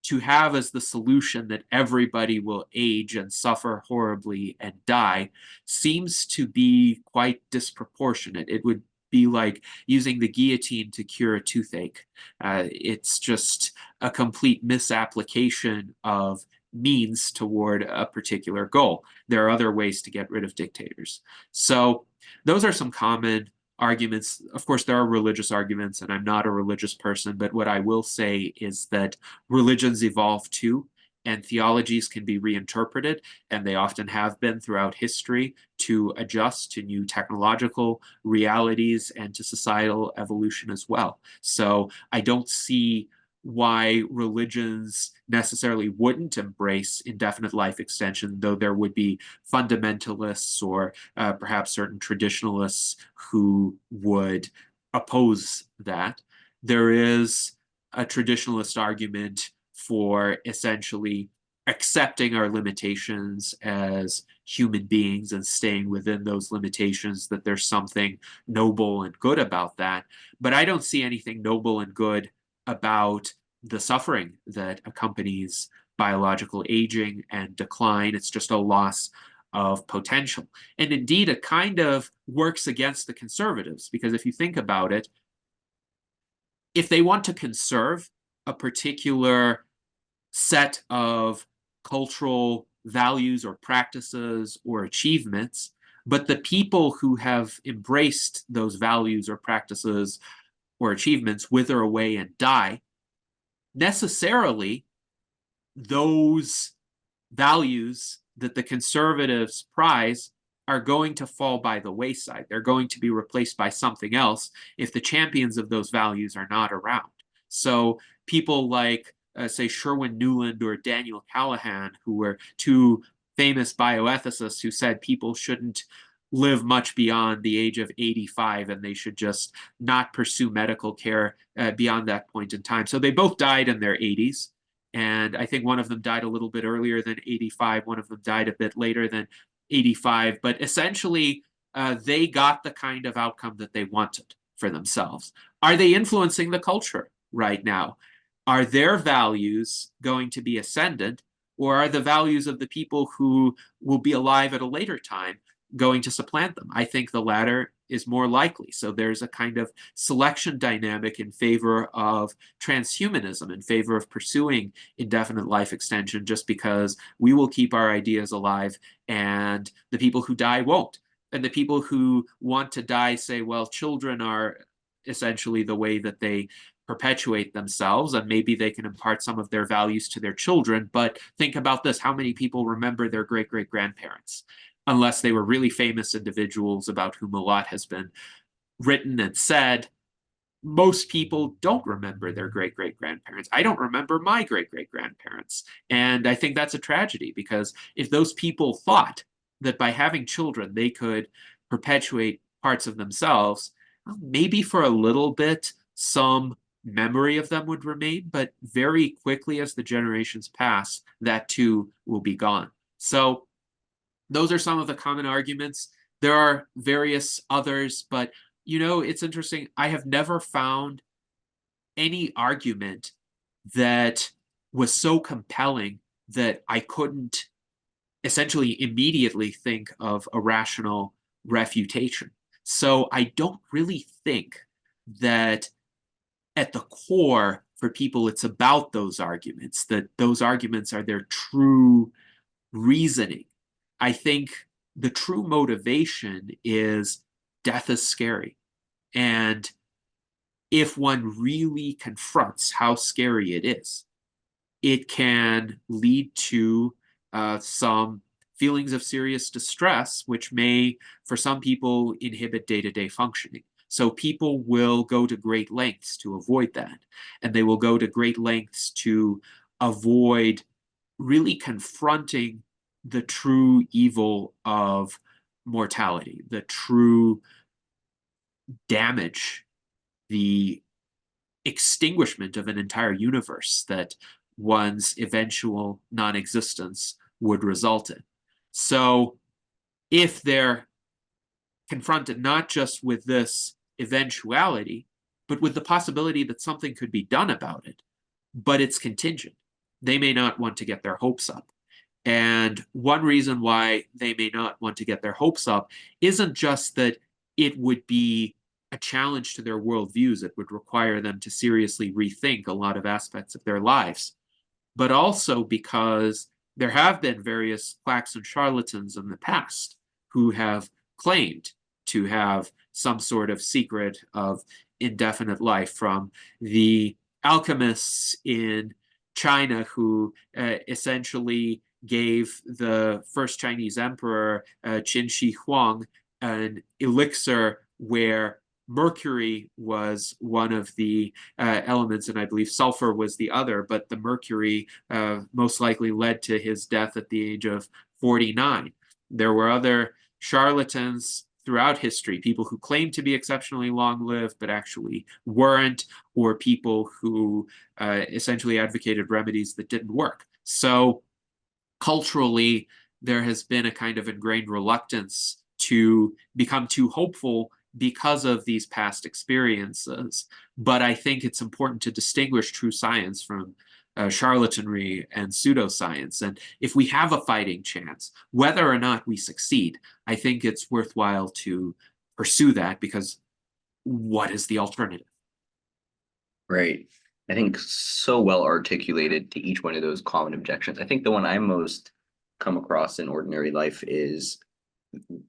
to have as the solution that everybody will age and suffer horribly and die seems to be quite disproportionate. It would be like using the guillotine to cure a toothache. It's just a complete misapplication of means toward a particular goal. There are other ways to get rid of dictators. So those are some common arguments. Of course, there are religious arguments, and I'm not a religious person, but what I will say is that religions evolve too, and theologies can be reinterpreted, and they often have been throughout history, to adjust to new technological realities and to societal evolution as well. So I don't see why religions necessarily wouldn't embrace indefinite life extension, though there would be fundamentalists or perhaps certain traditionalists who would oppose that. There is a traditionalist argument for essentially accepting our limitations as human beings and staying within those limitations, that there's something noble and good about that. But I don't see anything noble and good about the suffering that accompanies biological aging and decline. It's just a loss of potential. And indeed, it kind of works against the conservatives, because if you think about it, if they want to conserve a particular set of cultural values or practices or achievements, but the people who have embraced those values or practices or achievements wither away and die, necessarily those values that the conservatives prize are going to fall by the wayside. They're going to be replaced by something else if the champions of those values are not around. So people like, say, Sherwin Nuland or Daniel Callahan, who were two famous bioethicists who said people shouldn't live much beyond the age of 85 and they should just not pursue medical care beyond that point in time. So they both died in their 80s. And I think one of them died a little bit earlier than 85. One of them died a bit later than 85. But essentially, they got the kind of outcome that they wanted for themselves. Are they influencing the culture right now? Are their values going to be ascendant, or are the values of the people who will be alive at a later time going to supplant them? I think the latter is more likely. So there's a kind of selection dynamic in favor of transhumanism, in favor of pursuing indefinite life extension, just because we will keep our ideas alive and the people who die won't. And the people who want to die say, well, children are essentially the way that they perpetuate themselves, and maybe they can impart some of their values to their children. But think about this: how many people remember their great-great-grandparents? Unless they were really famous individuals about whom a lot has been written and said, most people don't remember their great-great-grandparents. I don't remember my great-great-grandparents. And I think that's a tragedy, because if those people thought that by having children they could perpetuate parts of themselves, well, maybe for a little bit some memory of them would remain, but very quickly as the generations pass, that too will be gone. So those are some of the common arguments. There are various others, but it's interesting. I have never found any argument that was so compelling that I couldn't essentially immediately think of a rational refutation. So I don't really think that at the core for people it's about those arguments, that those arguments are their true reasoning. I think the true motivation is death is scary. And if one really confronts how scary it is, it can lead to some feelings of serious distress, which may, for some people, inhibit day-to-day functioning. So people will go to great lengths to avoid that. And they will go to great lengths to avoid really confronting the true evil of mortality, the true damage, the extinguishment of an entire universe that one's eventual non-existence would result in. So if they're confronted not just with this eventuality, but with the possibility that something could be done about it, but it's contingent, they may not want to get their hopes up. And one reason why they may not want to get their hopes up isn't just that it would be a challenge to their worldviews. It would require them to seriously rethink a lot of aspects of their lives, but also because there have been various quacks and charlatans in the past who have claimed to have some sort of secret of indefinite life, from the alchemists in China who essentially gave the first Chinese emperor, Qin Shi Huang, an elixir where mercury was one of the elements, and I believe sulfur was the other, but the mercury most likely led to his death at the age of 49. There were other charlatans throughout history, people who claimed to be exceptionally long-lived but actually weren't, or people who essentially advocated remedies that didn't work. So culturally, there has been a kind of ingrained reluctance to become too hopeful, because of these past experiences. But I think it's important to distinguish true science from charlatanry and pseudoscience. And if we have a fighting chance, whether or not we succeed, I think it's worthwhile to pursue that, because what is the alternative? Right. I think so well articulated to each one of those common objections. I think the one I most come across in ordinary life is,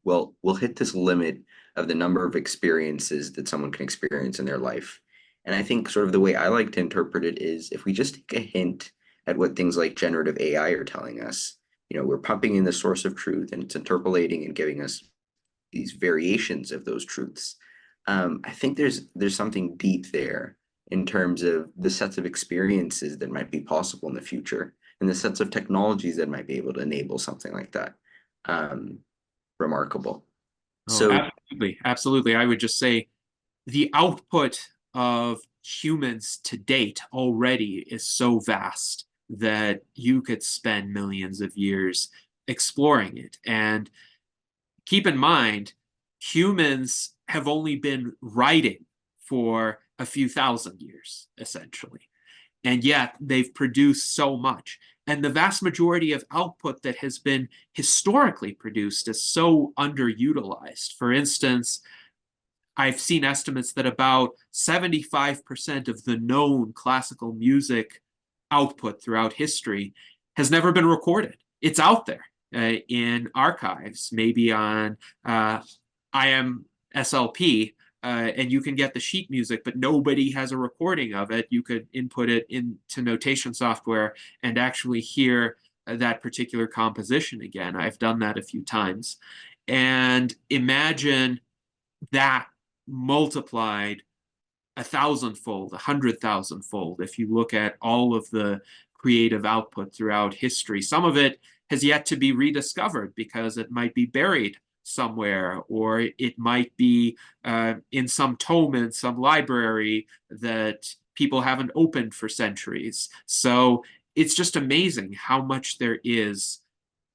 well, we'll hit this limit of the number of experiences that someone can experience in their life. And I think sort of the way I like to interpret it is, if we just take a hint at what things like generative AI are telling us, we're pumping in the source of truth and it's interpolating and giving us these variations of those truths. I think there's something deep there in terms of the sets of experiences that might be possible in the future and the sets of technologies that might be able to enable something like that. Remarkable. Oh, So absolutely. Absolutely. I would just say the output of humans to date already is so vast that you could spend millions of years exploring it. And keep in mind, humans have only been writing for a few thousand years, essentially. And yet they've produced so much. And the vast majority of output that has been historically produced is so underutilized. For instance, I've seen estimates that about 75% of the known classical music output throughout history has never been recorded. It's out there in archives, maybe on IMSLP, and you can get the sheet music, but nobody has a recording of it. You could input it into notation software and actually hear that particular composition again. I've done that a few times. And imagine that multiplied 1,000-fold, 100,000-fold, if you look at all of the creative output throughout history. Some of it has yet to be rediscovered because it might be buried somewhere, or it might be in some tome in some library that people haven't opened for centuries. So it's just amazing how much there is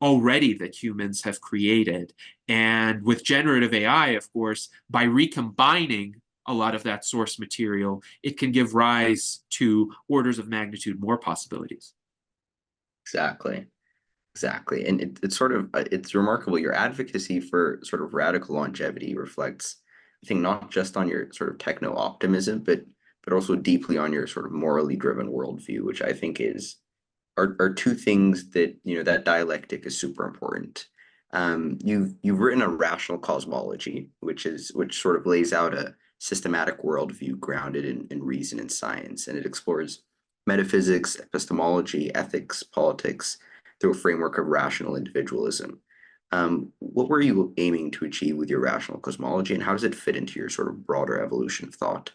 already that humans have created. And with generative AI, of course, by recombining a lot of that source material, it can give rise to orders of magnitude more possibilities. exactly. Exactly. And it's sort of it's remarkable. Your advocacy for sort of radical longevity reflects, I think, not just on your sort of techno optimism, but also deeply on your sort of morally driven worldview, which I think are two things that, that dialectic is super important. You've written a rational cosmology, which sort of lays out a systematic worldview grounded in reason and science, and it explores metaphysics, epistemology, ethics, politics through a framework of rational individualism. What were you aiming to achieve with your rational cosmology, and how does it fit into your sort of broader evolution of thought?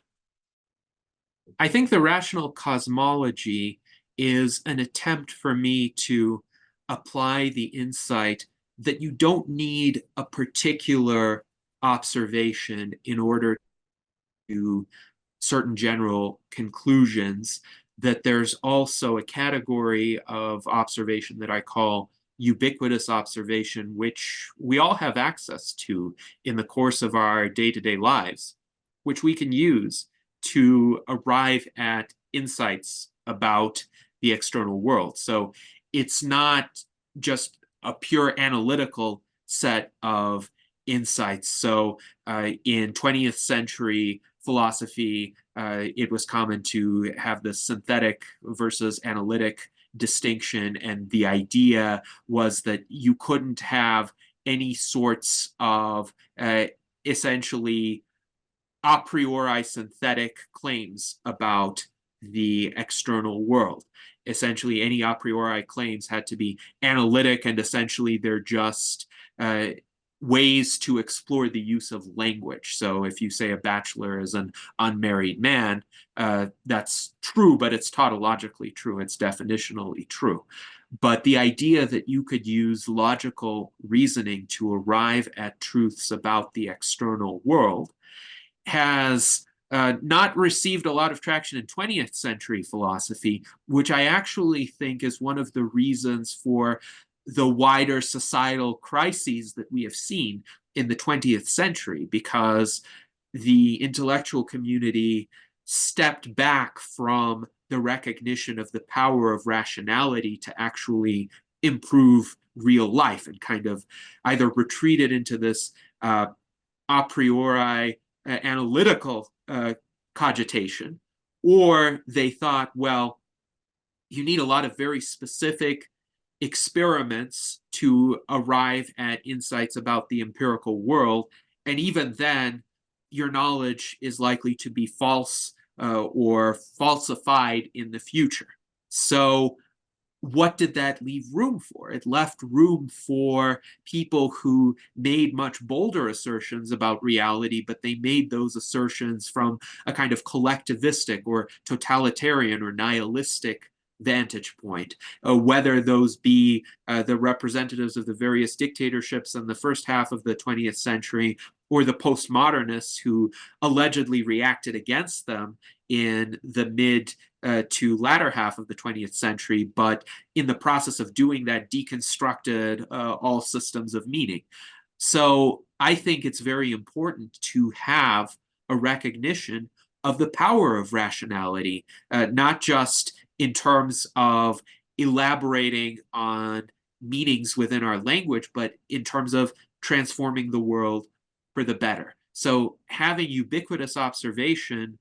I think the rational cosmology is an attempt for me to apply the insight that you don't need a particular observation in order to certain general conclusions, that there's also a category of observation that I call ubiquitous observation, which we all have access to in the course of our day-to-day lives, which we can use to arrive at insights about the external world. So it's not just a pure analytical set of insights. So in 20th century philosophy, it was common to have the synthetic versus analytic distinction. And the idea was that you couldn't have any sorts of essentially a priori synthetic claims about the external world. Essentially, any a priori claims had to be analytic, and essentially they're just ways to explore the use of language. So if you say a bachelor is an unmarried man, that's true, but it's tautologically true. It's definitionally true. But the idea that you could use logical reasoning to arrive at truths about the external world has not received a lot of traction in 20th century philosophy, which I actually think is one of the reasons for the wider societal crises that we have seen in the 20th century, because the intellectual community stepped back from the recognition of the power of rationality to actually improve real life and kind of either retreated into this a priori analytical cogitation, or they thought, well, you need a lot of very specific experiments to arrive at insights about the empirical world. And even then, your knowledge is likely to be false or falsified in the future. So what did that leave room for? It left room for people who made much bolder assertions about reality, but they made those assertions from a kind of collectivistic or totalitarian or nihilistic vantage point, whether those be the representatives of the various dictatorships in the first half of the 20th century or the postmodernists who allegedly reacted against them in the mid to latter half of the 20th century, but in the process of doing that, deconstructed all systems of meaning. So I think it's very important to have a recognition of the power of rationality, not just in terms of elaborating on meanings within our language, but in terms of transforming the world for the better. So having ubiquitous observation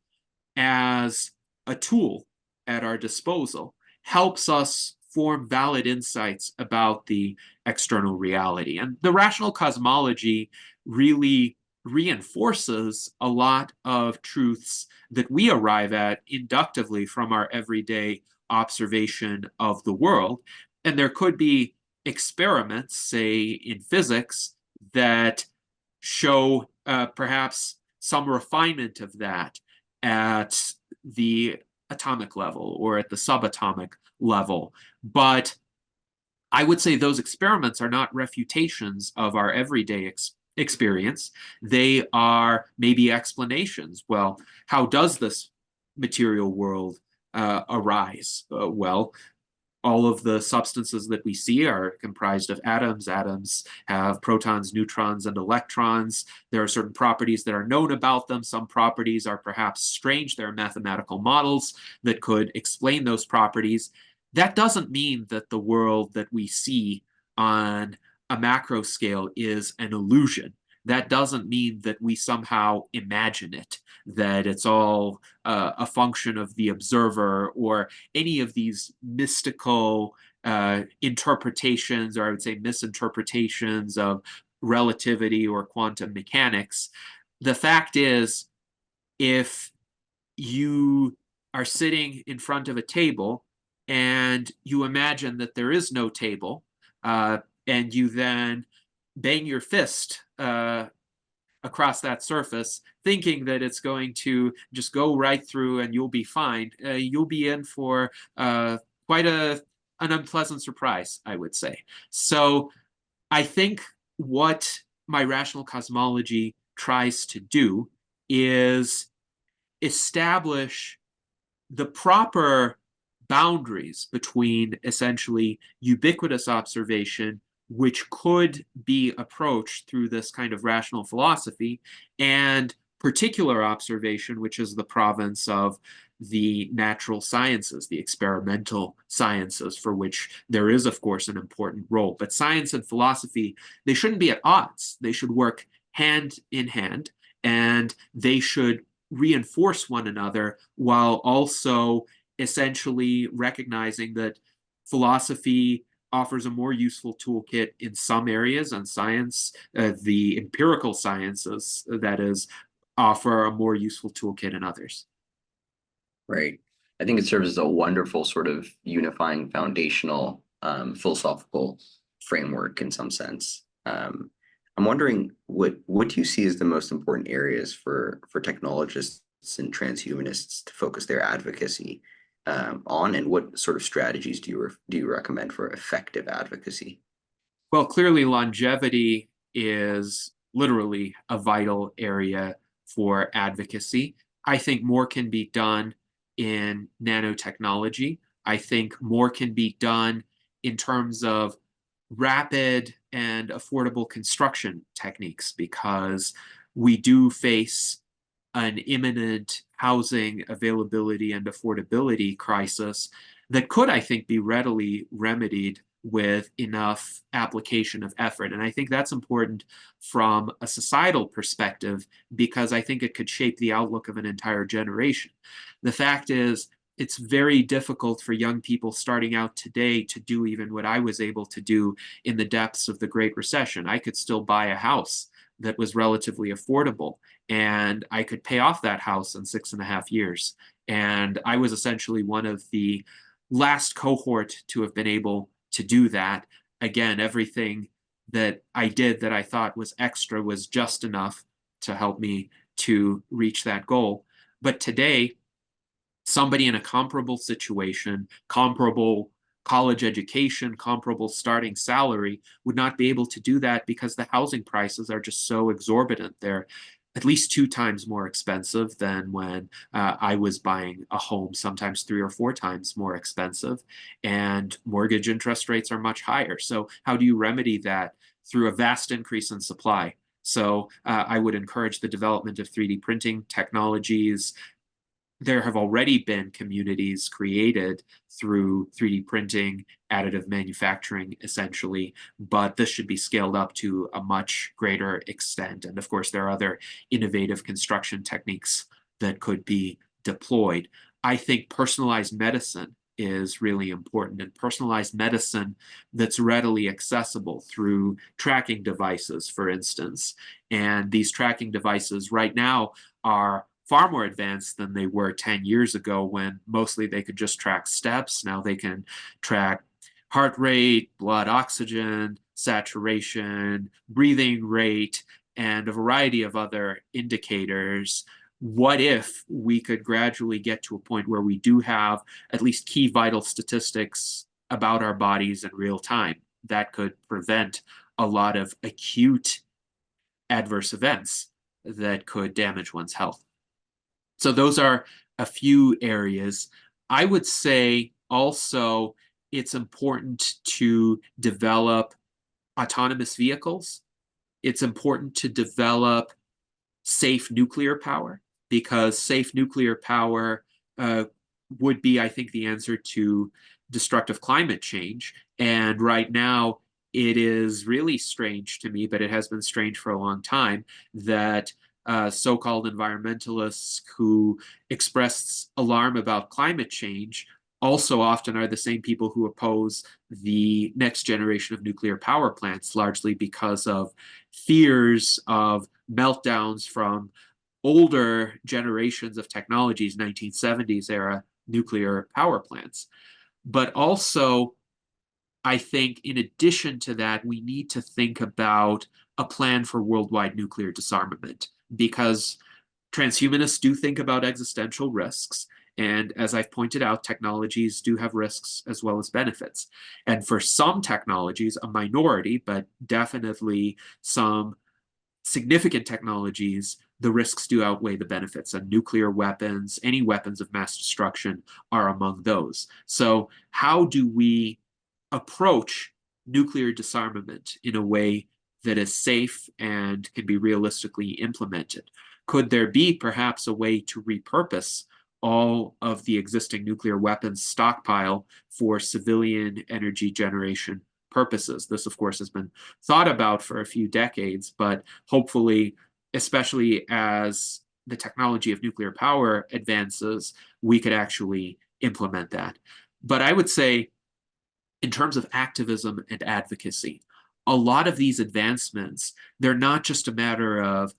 as a tool at our disposal helps us form valid insights about the external reality. And the rational cosmology really reinforces a lot of truths that we arrive at inductively from our everyday observation of the world. And there could be experiments, say in physics, that show perhaps some refinement of that at the atomic level or at the subatomic level. But I would say those experiments are not refutations of our everyday experience. They are maybe explanations. Well, how does this material world arise? Well, all of the substances that we see are comprised of atoms. Atoms have protons, neutrons, and electrons. There are certain properties that are known about them. Some properties are perhaps strange. There are mathematical models that could explain those properties. That doesn't mean that the world that we see on a macro scale is an illusion. That doesn't mean that we somehow imagine it, that it's all a function of the observer or any of these mystical interpretations, or I would say misinterpretations of relativity or quantum mechanics. The fact is, if you are sitting in front of a table and you imagine that there is no table, and you then bang your fist across that surface, thinking that it's going to just go right through and you'll be fine, you'll be in for quite an unpleasant surprise, I would say. So I think what my rational cosmology tries to do is establish the proper boundaries between essentially ubiquitous observation, which could be approached through this kind of rational philosophy, and particular observation, which is the province of the natural sciences, the experimental sciences, for which there is, of course, an important role. But science and philosophy, they shouldn't be at odds. They should work hand in hand, and they should reinforce one another while also essentially recognizing that philosophy offers a more useful toolkit in some areas, and science, the empirical sciences, that is, offer a more useful toolkit in others. Right. I think it serves as a wonderful sort of unifying foundational philosophical framework in some sense. I'm wondering what do you see as the most important areas for technologists and transhumanists to focus their advocacy on, and what sort of strategies do you recommend for effective advocacy? Well, clearly longevity is literally a vital area for advocacy. I think more can be done in nanotechnology. I think more can be done in terms of rapid and affordable construction techniques, because we do face an imminent housing availability and affordability crisis that could, I think, be readily remedied with enough application of effort. And I think that's important from a societal perspective because I think it could shape the outlook of an entire generation. The fact is, it's very difficult for young people starting out today to do even what I was able to do in the depths of the Great Recession. I could still buy a house that was relatively affordable, and I could pay off that house in 6.5 years. And I was essentially one of the last cohort to have been able to do that. Again, everything that I did that I thought was extra was just enough to help me to reach that goal. But today, somebody in a comparable situation, comparable college education, comparable starting salary would not be able to do that because the housing prices are just so exorbitant. They're at least 2 times more expensive than when I was buying a home, sometimes 3 or 4 times more expensive, and mortgage interest rates are much higher. So how do you remedy that? Through a vast increase in supply. So I would encourage the development of 3D printing technologies. There have already been communities created through 3D printing, additive manufacturing, essentially, but this should be scaled up to a much greater extent. And of course, there are other innovative construction techniques that could be deployed. I think personalized medicine is really important, and personalized medicine that's readily accessible through tracking devices, for instance. And these tracking devices right now are far more advanced than they were 10 years ago when mostly they could just track steps. Now they can track heart rate, blood oxygen, saturation, breathing rate, and a variety of other indicators. What if we could gradually get to a point where we do have at least key vital statistics about our bodies in real time? That could prevent a lot of acute adverse events that could damage one's health. So those are a few areas. I would say also it's important to develop autonomous vehicles. It's important to develop safe nuclear power, because safe nuclear power would be, I think, the answer to destructive climate change. And right now, it is really strange to me, but it has been strange for a long time, that so-called environmentalists who express alarm about climate change also often are the same people who oppose the next generation of nuclear power plants, largely because of fears of meltdowns from older generations of technologies, 1970s era nuclear power plants. But also, I think in addition to that, we need to think about a plan for worldwide nuclear disarmament, because transhumanists do think about existential risks. And as I've pointed out, technologies do have risks as well as benefits. And for some technologies, a minority, but definitely some significant technologies, the risks do outweigh the benefits. And nuclear weapons, any weapons of mass destruction, are among those. So how do we approach nuclear disarmament in a way that is safe and can be realistically implemented? Could there be perhaps a way to repurpose all of the existing nuclear weapons stockpile for civilian energy generation purposes? This, of course, has been thought about for a few decades, but hopefully, especially as the technology of nuclear power advances, we could actually implement that. But I would say, in terms of activism and advocacy, a lot of these advancements, they're not just a matter of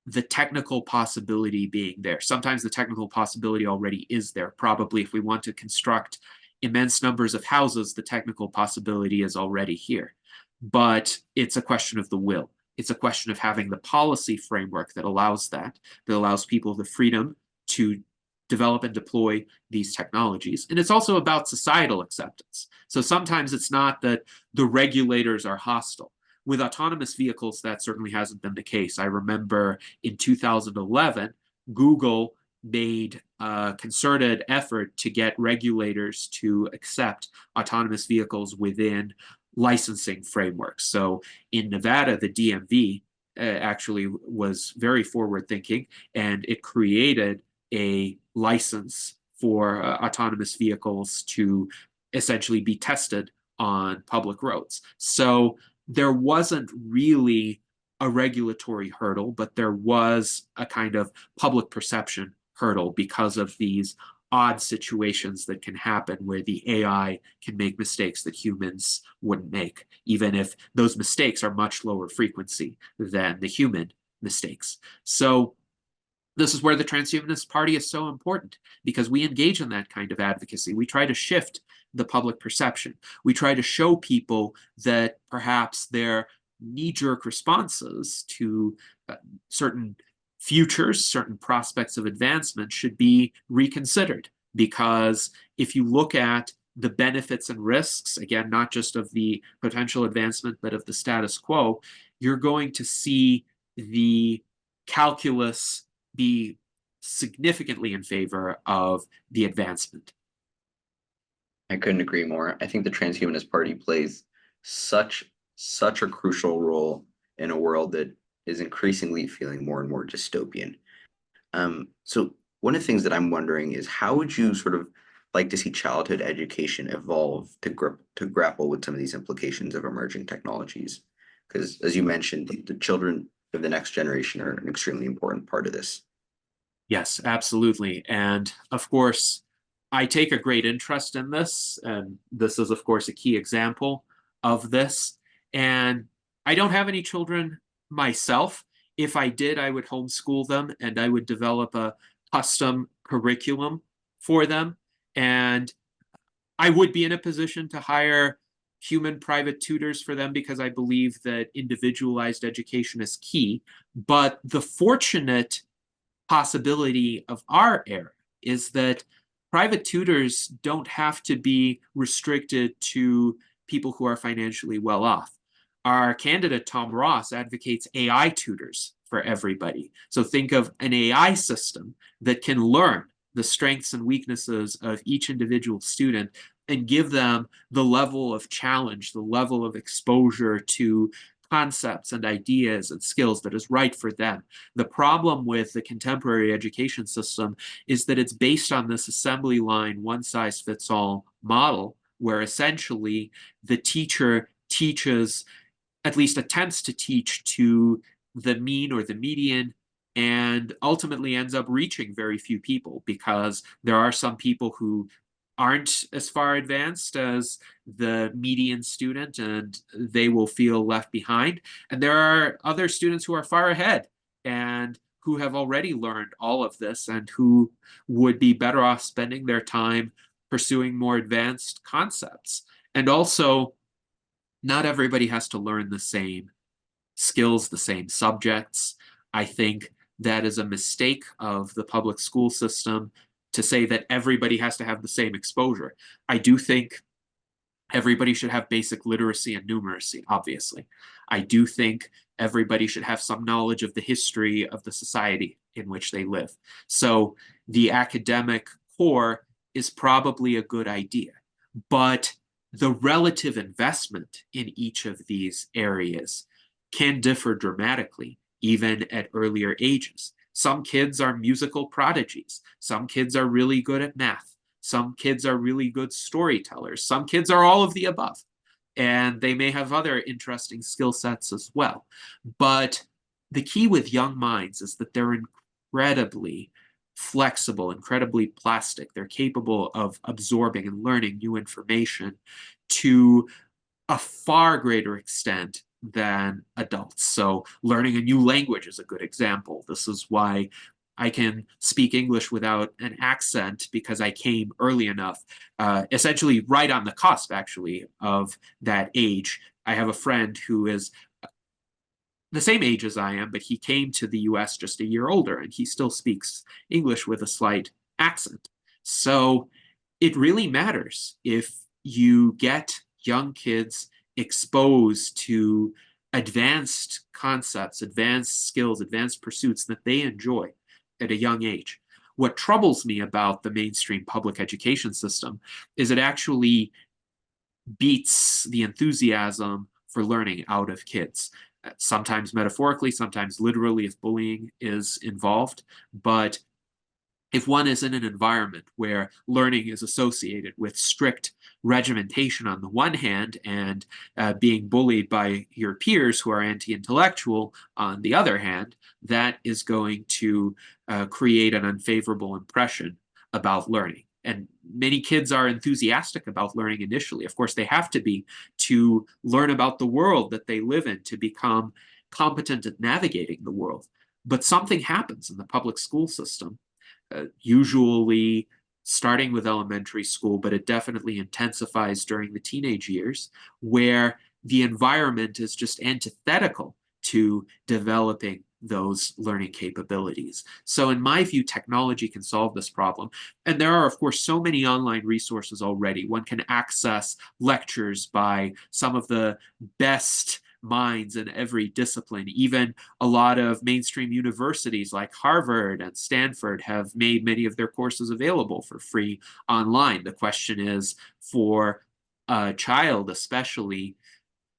the technical possibility being there. Sometimes the technical possibility already is there. Probably if we want to construct immense numbers of houses, the technical possibility is already here. But it's a question of the will. It's a question of having the policy framework that allows that allows people the freedom to develop and deploy these technologies. And it's also about societal acceptance. So sometimes it's not that the regulators are hostile. With autonomous vehicles, that certainly hasn't been the case. I remember in 2011, Google made a concerted effort to get regulators to accept autonomous vehicles within licensing frameworks. So in Nevada, the DMV actually was very forward thinking, and it created a license for autonomous vehicles to essentially be tested on public roads. So there wasn't really a regulatory hurdle, but there was a kind of public perception hurdle because of these odd situations that can happen where the AI can make mistakes that humans wouldn't make, even if those mistakes are much lower frequency than the human mistakes. So this is where the Transhumanist Party is so important, because we engage in that kind of advocacy. We try to shift the public perception. We try to show people that perhaps their knee-jerk responses to certain futures, certain prospects of advancement should be reconsidered. Because if you look at the benefits and risks, again, not just of the potential advancement, but of the status quo, you're going to see the calculus be significantly in favor of the advancement. I couldn't agree more. I think the Transhumanist Party plays such a crucial role in a world that is increasingly feeling more and more dystopian. So one of the things that I'm wondering is, how would you sort of like to see childhood education evolve to grapple with some of these implications of emerging technologies? Because as you mentioned, the children of the next generation are an extremely important part of this. Yes, absolutely. And of course, I take a great interest in this. And this is, of course, a key example of this. And I don't have any children myself. If I did, I would homeschool them and I would develop a custom curriculum for them. And I would be in a position to hire human private tutors for them, because I believe that individualized education is key. But the fortunate possibility of our era is that private tutors don't have to be restricted to people who are financially well off. Our candidate, Tom Ross, advocates AI tutors for everybody. So think of an AI system that can learn the strengths and weaknesses of each individual student and give them the level of challenge, the level of exposure to concepts and ideas and skills that is right for them. The problem with the contemporary education system is that it's based on this assembly line, one-size-fits-all model, where essentially the teacher teaches, at least attempts to teach, to the mean or the median, and ultimately ends up reaching very few people, because there are some people who aren't as far advanced as the median student and they will feel left behind. And there are other students who are far ahead and who have already learned all of this and who would be better off spending their time pursuing more advanced concepts. And also, not everybody has to learn the same skills, the same subjects. I think that is a mistake of the public school system to say that everybody has to have the same exposure. I do think everybody should have basic literacy and numeracy, obviously. I do think everybody should have some knowledge of the history of the society in which they live. So the academic core is probably a good idea, but the relative investment in each of these areas can differ dramatically, even at earlier ages. Some kids are musical prodigies. Some kids are really good at math. Some kids are really good storytellers. Some kids are all of the above. And they may have other interesting skill sets as well. But the key with young minds is that they're incredibly flexible, incredibly plastic. They're capable of absorbing and learning new information to a far greater extent than adults. So learning a new language is a good example. This is why I can speak English without an accent, because I came early enough, essentially right on the cusp, actually, of that age. I have a friend who is the same age as I am, but he came to the US just a year older, and he still speaks English with a slight accent. So it really matters if you get young kids exposed to advanced concepts, advanced skills, advanced pursuits that they enjoy at a young age. What troubles me about the mainstream public education system is it actually beats the enthusiasm for learning out of kids. sometimes metaphorically, sometimes literally if bullying is involved. But if one is in an environment where learning is associated with strict regimentation on the one hand and being bullied by your peers who are anti-intellectual on the other hand, that is going to create an unfavorable impression about learning. And many kids are enthusiastic about learning initially. Of course, they have to be to learn about the world that they live in, to become competent at navigating the world. But something happens in the public school system, usually starting with elementary school, but it definitely intensifies during the teenage years, where the environment is just antithetical to developing those learning capabilities. So in my view, technology can solve this problem. And there are, of course, so many online resources already. One can access lectures by some of the best minds in every discipline. Even a lot of mainstream universities like Harvard and Stanford have made many of their courses available for free online. The question is, for a child especially,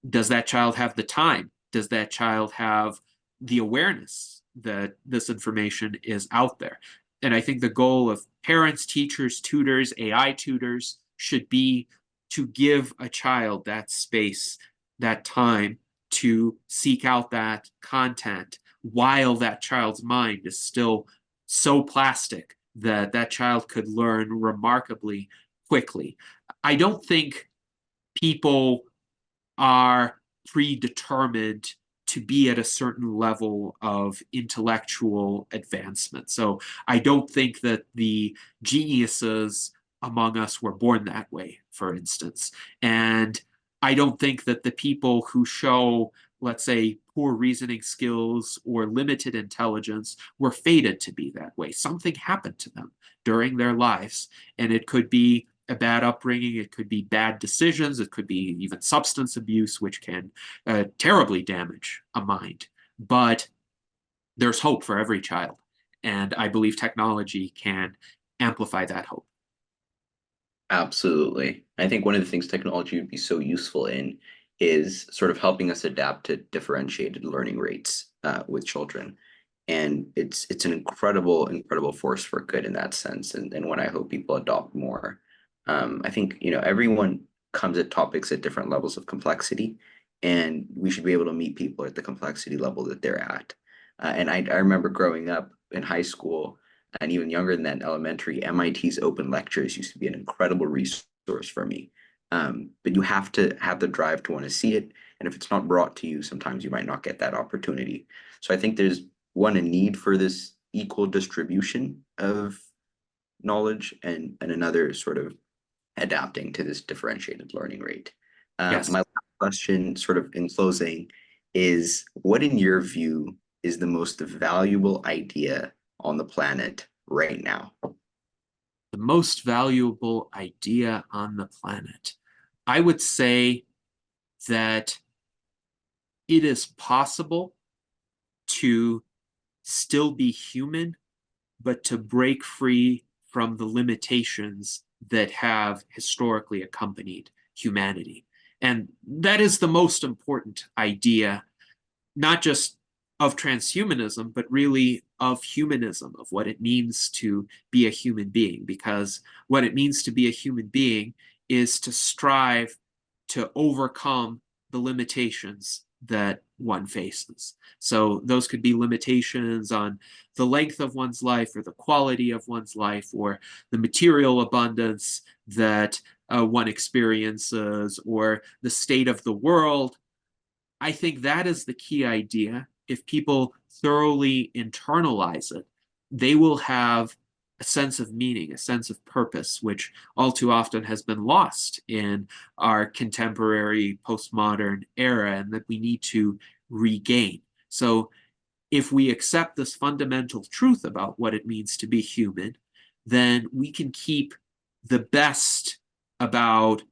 does that child have the time? Does that child have the awareness that this information is out there? And I think the goal of parents, teachers, tutors, AI tutors should be to give a child that space, that time to seek out that content while that child's mind is still so plastic that that child could learn remarkably quickly. I don't think people are predetermined to be at a certain level of intellectual advancement. So I don't think that the geniuses among us were born that way, for instance. And I don't think that the people who show, let's say, poor reasoning skills or limited intelligence were fated to be that way. Something happened to them during their lives, and it could be a bad upbringing, it could be bad decisions, it could be even substance abuse, which can terribly damage a mind. But there's hope for every child, and I believe technology can amplify that hope. Absolutely. I think one of the things technology would be so useful in is sort of helping us adapt to differentiated learning rates with children. And it's an incredible force for good in that sense, and one I hope people adopt more. I think, everyone comes at topics at different levels of complexity, and we should be able to meet people at the complexity level that they're at. And I remember growing up in high school, and even younger than that in elementary, MIT's open lectures used to be an incredible resource for me. But you have to have the drive to want to see it. And if it's not brought to you, sometimes you might not get that opportunity. So I think there's a need for this equal distribution of knowledge, and another sort of adapting to this differentiated learning rate. Yes. My last question, sort of in closing, is what in your view is the most valuable idea on the planet right now? The most valuable idea on the planet. I would say that it is possible to still be human, but to break free from the limitations that have historically accompanied humanity. And that is the most important idea, not just of transhumanism, but really of humanism, of what it means to be a human being. Because what it means to be a human being is to strive to overcome the limitations that one faces. So those could be limitations on the length of one's life or the quality of one's life or the material abundance that one experiences or the state of the world. I think that is the key idea. If people thoroughly internalize it, they will have a sense of meaning, a sense of purpose, which all too often has been lost in our contemporary postmodern era and that we need to regain. So if we accept this fundamental truth about what it means to be human, then we can keep the best about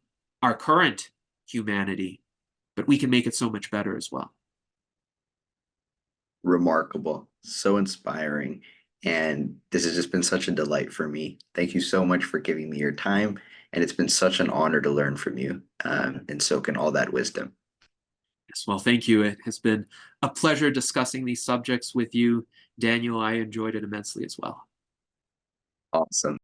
our current humanity, but we can make it so much better as well. Remarkable, so inspiring. And this has just been such a delight for me. Thank you so much for giving me your time. And it's been such an honor to learn from you and soak in all that wisdom. Yes, well, thank you. It has been a pleasure discussing these subjects with you, Daniel. I enjoyed it immensely as well. Awesome.